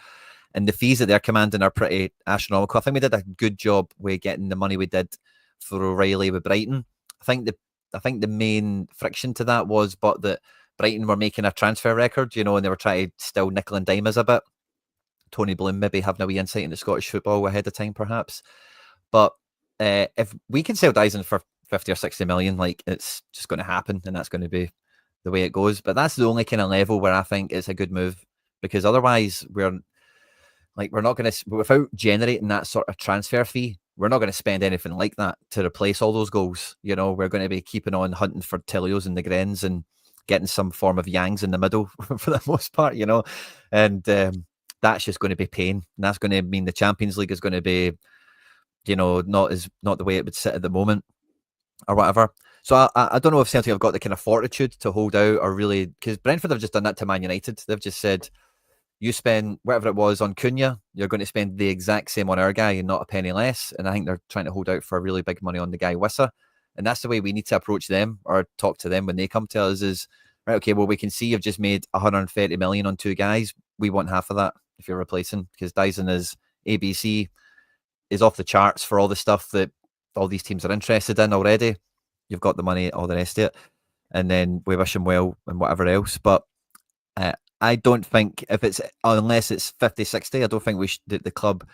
And the fees that they're commanding are pretty astronomical. I think we did a good job with getting the money we did for O'Reilly with Brighton. I think the main friction to that was that Brighton were making a transfer record, and they were trying to still nickel and dime us a bit. Tony Bloom maybe having a wee insight into Scottish football ahead of time, perhaps. But if we can sell Dyson for 50 or 60 million, like, it's just going to happen, and that's going to be the way it goes. But that's the only kind of level where I think it's a good move, because otherwise we're not going to, without generating that sort of transfer fee, we're not going to spend anything like that to replace all those goals. We're going to be keeping on hunting for Tillios and the Grens and getting some form of Yangs in the middle for the most part, and that's just going to be pain. And that's going to mean the Champions League is going to be, not the way it would sit at the moment or whatever. So I don't know if Celtic have got the kind of fortitude to hold out, or really, because Brentford have just done that to Man United. They've just said, you spend whatever it was on Cunha, you're going to spend the exact same on our guy and not a penny less. And I think they're trying to hold out for really big money on the guy Wissa. And that's the way we need to approach them, or talk to them when they come to us, is, right, okay, well, we can see you've just made 130 million on two guys. We want half of that if you're replacing, because Dyson is ABC, is off the charts for all the stuff that all these teams are interested in already. You've got the money, all the rest of it. And then we wish him well and whatever else. But I don't think, unless it's 50-60, I don't think the club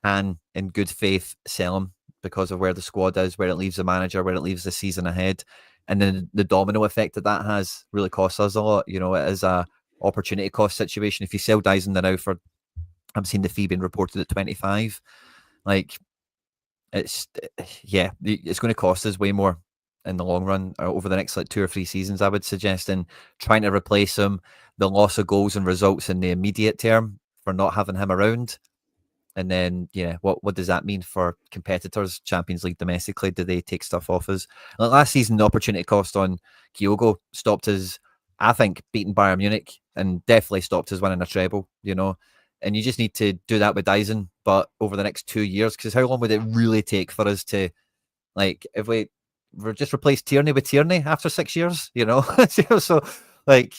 can, in good faith, sell him, because of where the squad is, where it leaves the manager, where it leaves the season ahead. And then the domino effect that has really costs us a lot. It is a opportunity cost situation. If you sell Dyson now for, I'm seeing the fee being reported at 25, like, it's going to cost us way more in the long run, or over the next 2 or 3 seasons, I would suggest. And trying to replace him, the loss of goals and results in the immediate term for not having him around. And then, what does that mean for competitors? Champions League domestically, do they take stuff off us? Like last season, the opportunity cost on Kyogo stopped us, I think, beating Bayern Munich, and definitely stopped us winning a treble, And you just need to do that with Dyson, but over the next 2 years, because how long would it really take for us to, like, if we just replace Tierney with Tierney after 6 years, So, like,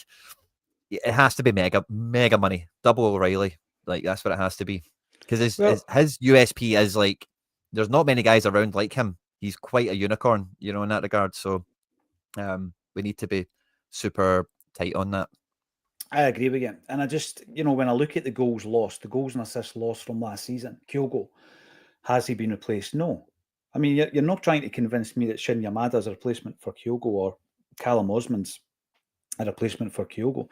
it has to be mega money, double O'Reilly. Like, that's what it has to be. Because his USP is, like, there's not many guys around like him. He's quite a unicorn, in that regard. So we need to be super tight on that. I agree with you. And I just, when I look at the goals and assists lost from last season, Kyogo, has he been replaced? No. I mean, you're not trying to convince me that Shin Yamada is a replacement for Kyogo, or Callum Osmond's a replacement for Kyogo.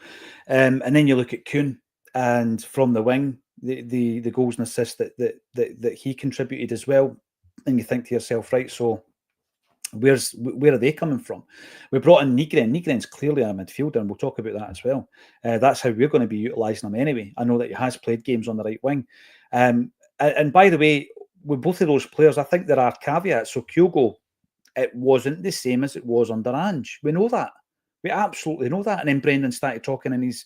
And then you look at Kuhn, and from the wing, the goals and assists that he contributed as well, and you think to yourself, right, so where are they coming from? We brought in Nygren. Nygren's clearly a midfielder, and we'll talk about that as well. That's how we're going to be utilising him anyway. I know that he has played games on the right wing. And by the way, with both of those players, I think there are caveats. So Kyogo, it wasn't the same as it was under Ange. We know that. We absolutely know that. And then Brendan started talking in his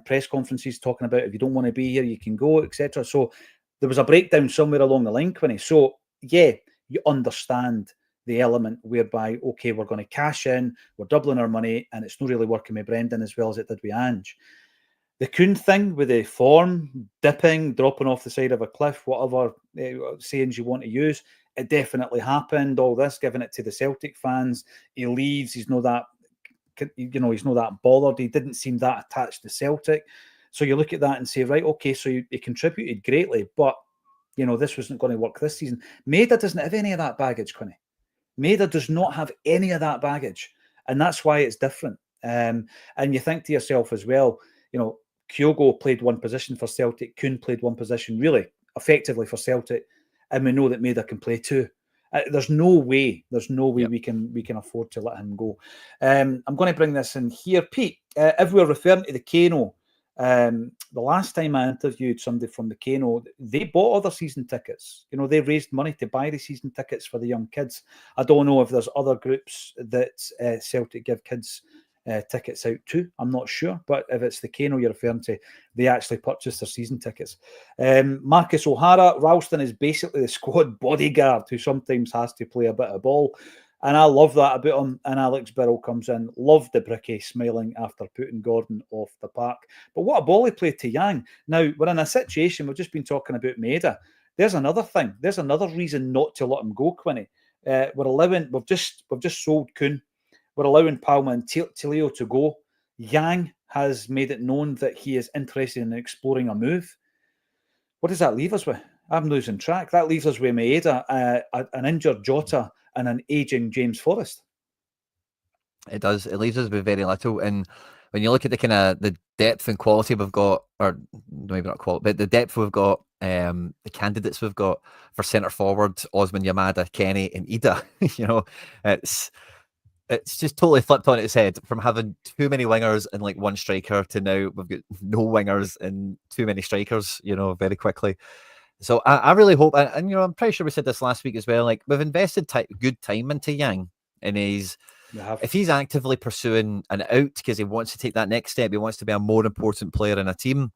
press conferences, talking about, if you don't want to be here, you can go, etc. So there was a breakdown somewhere along the line, Quinny. So yeah, you understand the element whereby, okay, we're going to cash in, we're doubling our money, and it's not really working with Brendan as well as it did with Ange. The Kuhn thing with the form, dipping, dropping off the side of a cliff, whatever sayings you want to use, it definitely happened. All this, giving it to the Celtic fans. He leaves, he's not that bothered. He didn't seem that attached to Celtic. So you look at that and say, right, okay, so he contributed greatly, but, this wasn't going to work this season. Maida doesn't have any of that baggage, Quinny. Maida does not have any of that baggage, and that's why it's different. And you think to yourself as well, Kyogo played one position for Celtic, Kuhn played one position really effectively for Celtic, and we know that Maida can play two. There's no way yep. we can afford to let him go. I'm going to bring this in here, Pete. If we're referring to the Kano, the last time I interviewed somebody from the Kano, they bought other season tickets. They raised money to buy the season tickets for the young kids. I don't know if there's other groups that Celtic give kids tickets out to. I'm not sure, but if it's the Kano you're referring to, they actually purchased their season tickets. Marcus O'Hara, Ralston is basically the squad bodyguard who sometimes has to play a bit of ball. And I love that about him. And Alex Birrell comes in. Love the Bricky smiling after putting Gordon off the park. But what a ball he played to Yang. Now, we're in a situation, we've just been talking about Maeda. There's another thing. There's another reason not to let him go, Quinny. We've just sold Kuhn. We're allowing Palma and Tillio to go. Yang has made it known that he is interested in exploring a move. What does that leave us with? I'm losing track. That leaves us with Maeda, an injured Jota, and an aging James Forrest. It does. It leaves us with very little. And when you look at the kind of the depth and quality we've got, or maybe not quality, but the depth we've got, the candidates we've got for centre forward, Osman, Yamada, Kenny, and Ida, it's just totally flipped on its head from having too many wingers and like one striker to now we've got no wingers and too many strikers, very quickly. So I really hope, and I'm pretty sure we said this last week as well, like we've invested good time into Yang, and if he's actively pursuing an out because he wants to take that next step, he wants to be a more important player in a team,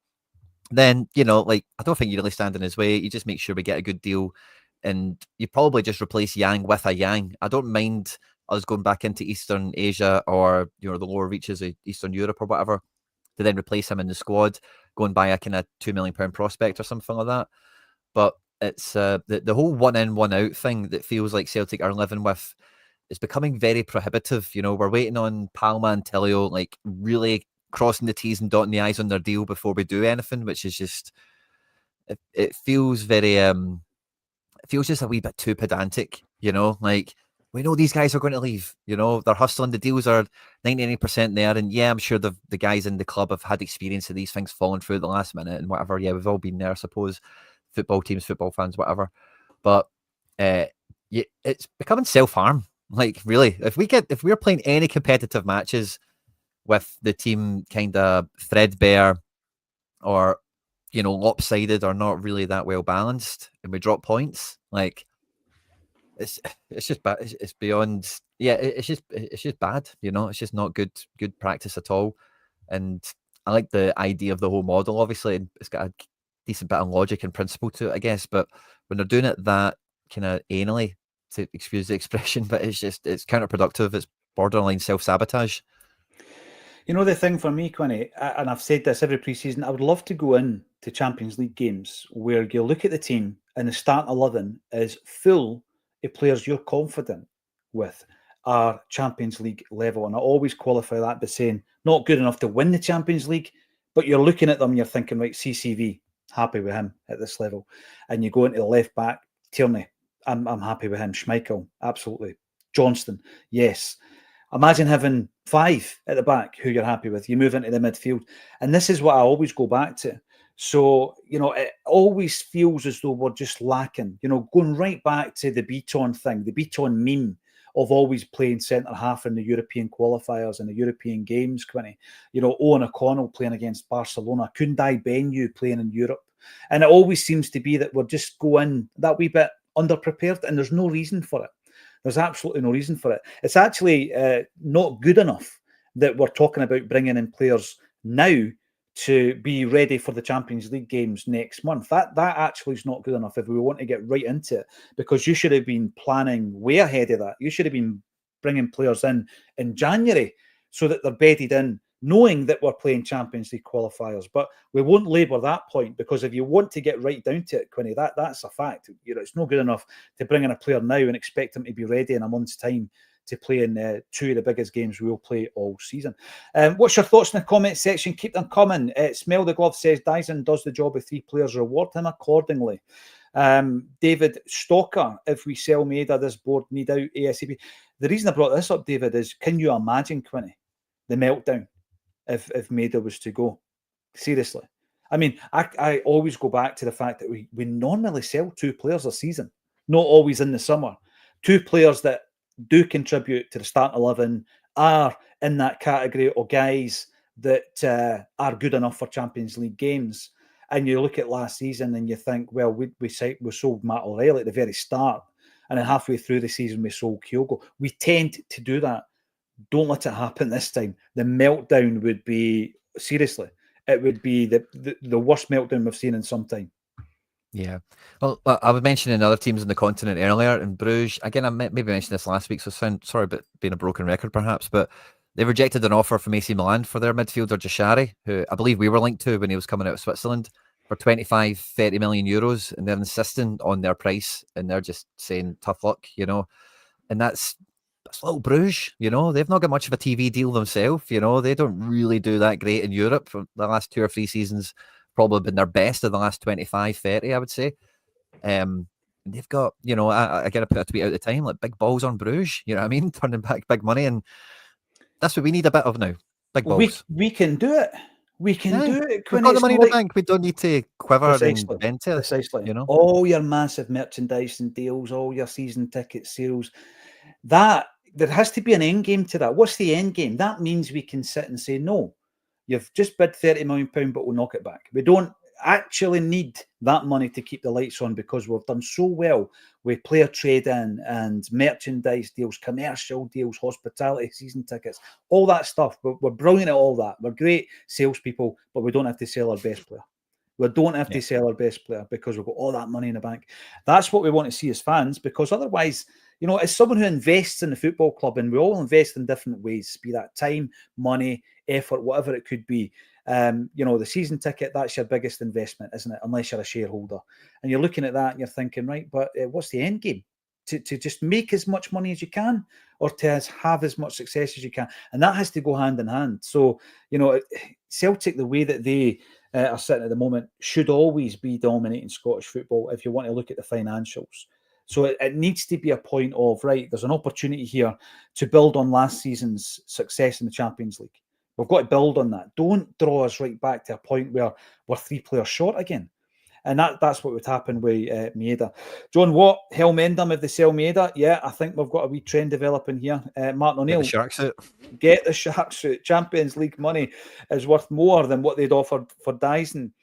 then, I don't think you really stand in his way. You just make sure we get a good deal, and you probably just replace Yang with a Yang. I don't mind us going back into Eastern Asia or, the lower reaches of Eastern Europe or whatever to then replace him in the squad, going by a kind of £2 million prospect or something like that. But it's the whole one in, one out thing that feels like Celtic are living with is becoming very prohibitive. We're waiting on Palma and Tillio, like really crossing the T's and dotting the I's on their deal before we do anything, which is just, it feels very, it feels just a wee bit too pedantic, like we know these guys are going to leave, they're hustling, the deals are 99% there. And yeah, I'm sure the guys in the club have had experience of these things falling through at the last minute and whatever. Yeah, we've all been there, I suppose. Football teams, football fans, whatever. But it's becoming self-harm. Like, really, if we're playing any competitive matches with the team kind of threadbare or, lopsided or not really that well balanced, and we drop points, like it's just bad. It's beyond. Yeah, it's just bad. It's just not good practice at all. And I like the idea of the whole model. Obviously, it's got a decent bit of logic and principle to it, I guess. But when they're doing it that kind of anally, to excuse the expression, but it's counterproductive. It's borderline self-sabotage. The thing for me, Quinny, and I've said this every pre-season, I would love to go in to Champions League games where you look at the team and the start 11 is full of players you're confident with are Champions League level. And I always qualify that by saying not good enough to win the Champions League, but you're looking at them and you're thinking, right, CCV, happy with him at this level. And you go into the left back, Tierney, I'm happy with him. Schmeichel, absolutely. Johnston, yes. Imagine having 5 at the back who you're happy with. You move into the midfield. And this is what I always go back to. So, it always feels as though we're just lacking, going right back to the Beaton thing, the Beaton meme of always playing centre-half in the European qualifiers and the European games, Quinny. Owen O'Connell playing against Barcelona, Kundai Benyu playing in Europe. And it always seems to be that we're just going that wee bit underprepared, and there's no reason for it. There's absolutely no reason for it. It's actually not good enough that we're talking about bringing in players now to be ready for the Champions League games next month. That actually is not good enough if we want to get right into it, because you should have been planning way ahead of that. You should have been bringing players in January so that they're bedded in, knowing that we're playing Champions League qualifiers. But we won't labour that point, because if you want to get right down to it, Quinny, that's a fact. It's not good enough to bring in a player now and expect him to be ready in a month's time to play in 2 of the biggest games we'll play all season. What's your thoughts in the comment section? Keep them coming. Smell the Glove says Dyson does the job of 3 players, reward him accordingly. David Stalker, if we sell Maeda, this board need out ASAP. The reason I brought this up, David, is can you imagine, Quinny, the meltdown if Maeda was to go? Seriously. I mean, I always go back to the fact that we normally sell 2 players a season, not always in the summer. 2 players that do contribute to the start 11, are in that category of guys that are good enough for Champions League games. And you look at last season and you think, well, we sold Matt O'Reilly at the very start, and then halfway through the season we sold Kyogo. We tend to do that. Don't let it happen this time. The meltdown would be, seriously, it would be the worst meltdown we've seen in some time. Yeah. Well, I was mentioning other teams in the continent earlier, in Bruges. Again, I maybe mentioned this last week, so sorry about being a broken record perhaps, but they rejected an offer from AC Milan for their midfielder Jashari, who I believe we were linked to when he was coming out of Switzerland, for 25-30 million euros, and they're insisting on their price, and they're just saying tough luck, and that's little Bruges, they've not got much of a TV deal themselves, they don't really do that great in Europe. For the last 2 or 3 seasons, probably been their best of the last 25-30, I would say. They've got, I get to put a tweet out at the time, like big balls on Bruges, you know what I mean? Turning back big money, and that's what we need a bit of now. Big balls. We can do it. We can do it. We've got the money in the bank. We don't need to quiver and vent it. Precisely. All your massive merchandising deals, all your season ticket sales, that there has to be an end game to that. What's the end game? That means we can sit and say, no, you've just bid £30 million, but we'll knock it back. We don't actually need that money to keep the lights on, because we've done so well with player trade-in and merchandise deals, commercial deals, hospitality, season tickets, all that stuff. We're brilliant at all that. We're great salespeople, but we don't have to sell our best player. We don't have to sell our best player because we've got all that money in the bank. That's what we want to see as fans, because otherwise, as someone who invests in the football club, and we all invest in different ways, be that time, money, effort, whatever it could be. The season ticket, that's your biggest investment, isn't it? Unless you're a shareholder. And you're looking at that and you're thinking, right, but what's the end game? To just make as much money as you can, or to have as much success as you can. And that has to go hand in hand. So, Celtic, the way that they are sitting at the moment, should always be dominating Scottish football if you want to look at the financials. So it needs to be a point of, right, there's an opportunity here to build on last season's success in the Champions League. We've got to build on that. Don't draw us right back to a point where we're 3 players short again. And that's what would happen with Maeda. John Watt, Helmendam of the sell Maeda. Yeah, I think we've got a wee trend developing here. Martin O'Neill. Get the shark suit. Get the shark suit. Champions League money is worth more than what they'd offered for Dyson.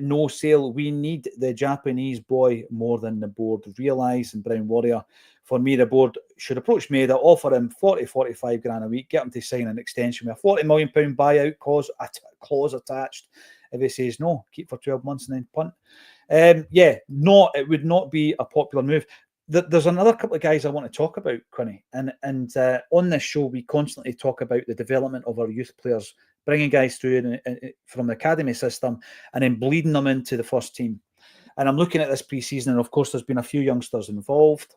No sale. We need the Japanese boy more than the board realise. And Brown Warrior, for me, the board should approach Maeda, offer him 40-45 grand a week, get him to sign an extension with a £40 million buyout clause attached. If he says no, keep for 12 months and then punt. It would not be a popular move. There's another couple of guys I want to talk about, Quinny, and on this show we constantly talk about the development of our youth players, bringing guys through from the academy system and then bleeding them into the first team. And I'm looking at this pre-season, and of course there's been a few youngsters involved.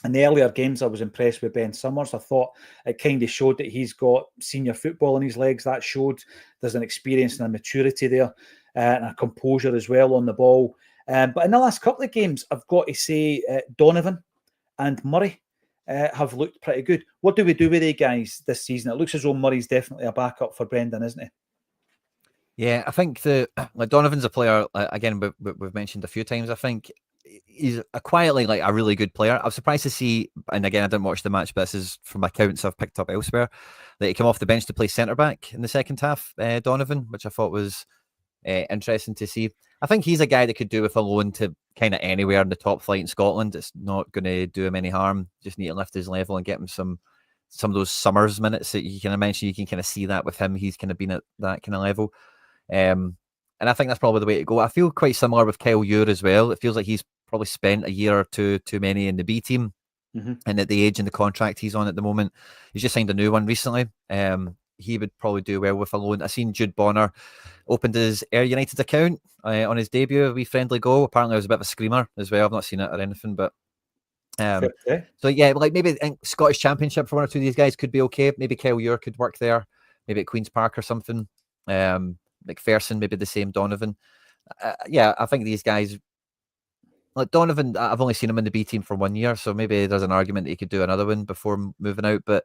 In the earlier games, I was impressed with Ben Summers. I thought it kind of showed that he's got senior football in his legs. That showed there's an experience and a maturity there, and a composure as well on the ball. But in the last couple of games, I've got to say Donovan and Murray have looked pretty good. What do we do with these guys this season? It looks as though Murray's definitely a backup for Brendan, isn't he? Yeah, I think Donovan's a player, again, we've mentioned a few times, I think. He's quietly a really good player. I was surprised to see, and again, I didn't watch the match, but this is from accounts I've picked up elsewhere, that he came off the bench to play centre-back in the second half, Donovan, which I thought was interesting to see. I think he's a guy that could do with a loan to kind of anywhere in the top flight in Scotland. It's not going to do him any harm. Just need to lift his level and get him some of those Summers minutes that you can mention. You can kind of see that with him. He's kind of been at that kind of level. And I think that's probably the way to go. I feel quite similar with Kyle Ure as well. It feels like he's probably spent a year or two too many in the B team. Mm-hmm. And at the age and the contract he's on at the moment, he's just signed a new one recently. He would probably do well with a loan. I seen Jude Bonner opened his Ayr United account on his debut, a wee friendly goal. Apparently it was a bit of a screamer as well. I've not seen it or anything, but so yeah, maybe Scottish Championship for one or two of these guys could be okay. Maybe Kyle Ure could work there, maybe at Queen's Park or something. McPherson, maybe the same. Donovan. I think these guys, like Donovan, I've only seen him in the B team for 1 year, so maybe there's an argument that he could do another one before moving out, but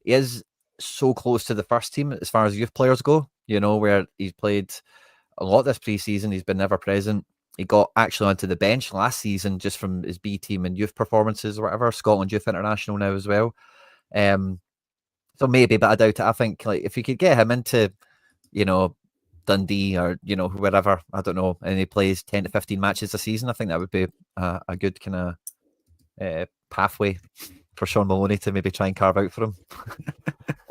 he is so close to the first team as far as youth players go, where he's played a lot this pre-season. He's been never present. He got actually onto the bench last season just from his B team and youth performances or whatever. Scotland Youth International now as well. So maybe, but I doubt it. I think if you could get him into, Dundee or wherever, I don't know, and he plays 10 to 15 matches a season, I think that would be a good kind of pathway for Sean Maloney to maybe try and carve out for him.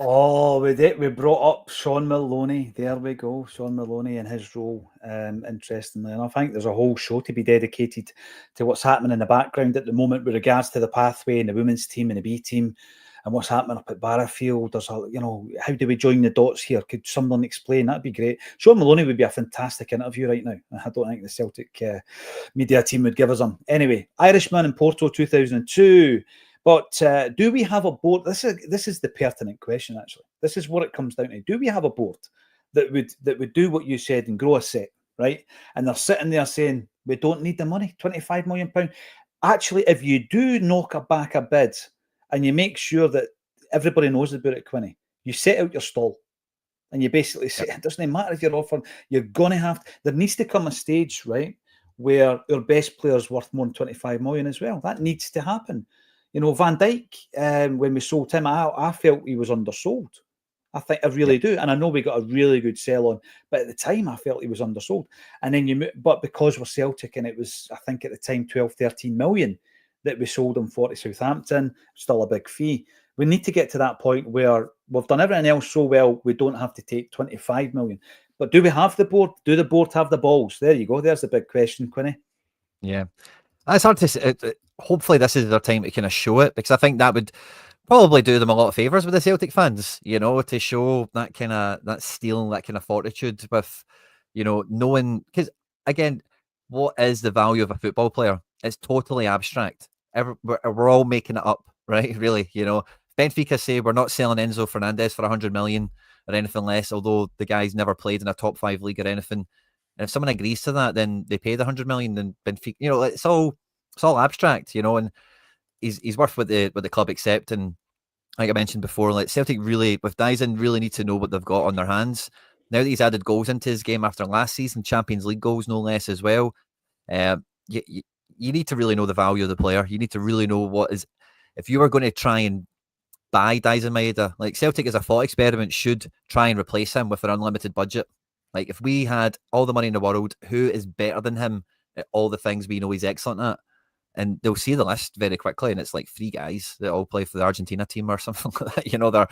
Oh, we brought up Sean Maloney. There we go, Sean Maloney and his role. Interestingly enough, I think there's a whole show to be dedicated to what's happening in the background at the moment with regards to the pathway and the women's team and the B team, and what's happening up at Barrafield. There's how do we join the dots here? Could someone explain? That'd be great. Sean Maloney would be a fantastic interview right now. I don't think the Celtic media team would give us him. Anyway, Irishman in Porto 2002. But do we have a board? This is the pertinent question, actually. This is what it comes down to. Do we have a board that would do what you said and grow a set, right? And they're sitting there saying, we don't need the money, £25 million. Actually, if you do knock back a bid and you make sure that everybody knows about it, Quinny, you set out your stall and you basically say, it doesn't matter if you're offering, you're going to have, there needs to come a stage, right, where our best player's worth more than 25 million as well. That needs to happen. You know, Van Dijk, when we sold him, I felt he was undersold. I think I really do. And I know we got a really good sell on, but at the time I felt he was undersold. And then but because we're Celtic and it was, I think at the time, 12, 13 million that we sold him for to Southampton, still a big fee. We need to get to that point where we've done everything else so well, we don't have to take 25 million. But do we have the board? Do the board have the balls? There you go. There's the big question, Quinny. Yeah. It's hard to say. Hopefully this is their time to kind of show it, because I think that would probably do them a lot of favours with the Celtic fans, you know, to show that kind of, that steel, that kind of fortitude with, you know, knowing, because again, what is the value of a football player? It's totally abstract. We're all making it up, right? Really, you know, Benfica say we're not selling Enzo Fernandez for 100 million or anything less, although the guy's never played in a top 5 league or anything. And if someone agrees to that, then they pay the 100 million. Then Benfica, you know, it's all abstract, you know. And he's worth what the club accept. And like I mentioned before, like Celtic really, with Dyson, really need to know what they've got on their hands. Now that he's added goals into his game after last season, Champions League goals no less as well. You need to really know the value of the player. You need to really know what is, if you are going to try and buy Dyson Maeda, like Celtic as a thought experiment should try and replace him with an unlimited budget. Like if we had all the money in the world, who is better than him at all the things we know he's excellent at? And they'll see the list very quickly, and it's like 3 guys that all play for the Argentina team or something like that. You know, they're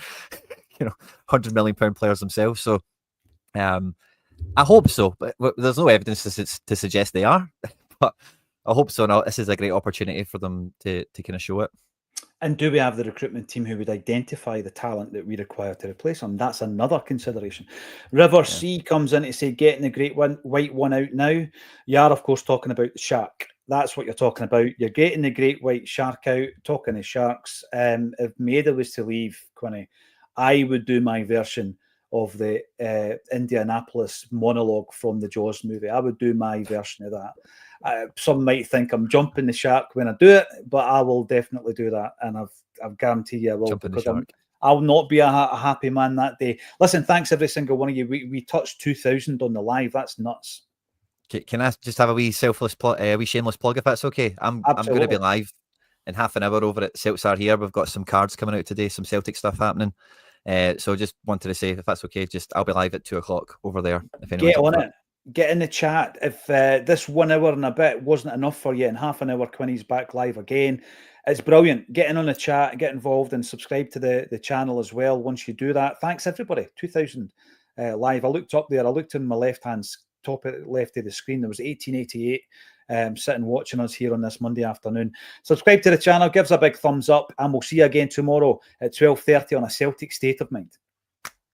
£100 million players themselves. So I hope so, but there's no evidence to suggest they are. But I hope so. Now this is a great opportunity for them to kind of show it. And do we have the recruitment team who would identify the talent that we require to replace him? That's another consideration. River C comes in to say, getting the great white one out now. You are, of course, talking about the shark. That's what you're talking about. You're getting the great white shark out, talking to sharks. If Maeda was to leave, Quinny, I would do my version of the Indianapolis monologue from the Jaws movie. I would do my version of that. Some might think I'm jumping the shark when I do it, but I will definitely do that, and I've guarantee you I will, because I'll not be a happy man that day. Listen, thanks every single one of you. We touched 2,000 on the live. That's nuts. Can I just have a wee shameless plug if that's okay? I'm going to be live in half an hour over at Celts here. We've got some cards coming out today, some Celtic stuff happening. So just wanted to say, if that's okay, I'll be live at 2:00 over there. If get on it. Get in the chat. If this 1 hour and a bit wasn't enough for you, in half an hour, Quinny's back live again. It's brilliant. Get in on the chat, get involved, and subscribe to the channel as well once you do that. Thanks, everybody. 2,000 live. I looked up there. I looked in my left-hand top left of the screen. There was 1888 sitting watching us here on this Monday afternoon. Subscribe to the channel. Give us a big thumbs up, and we'll see you again tomorrow at 12:30 on A Celtic State of Mind.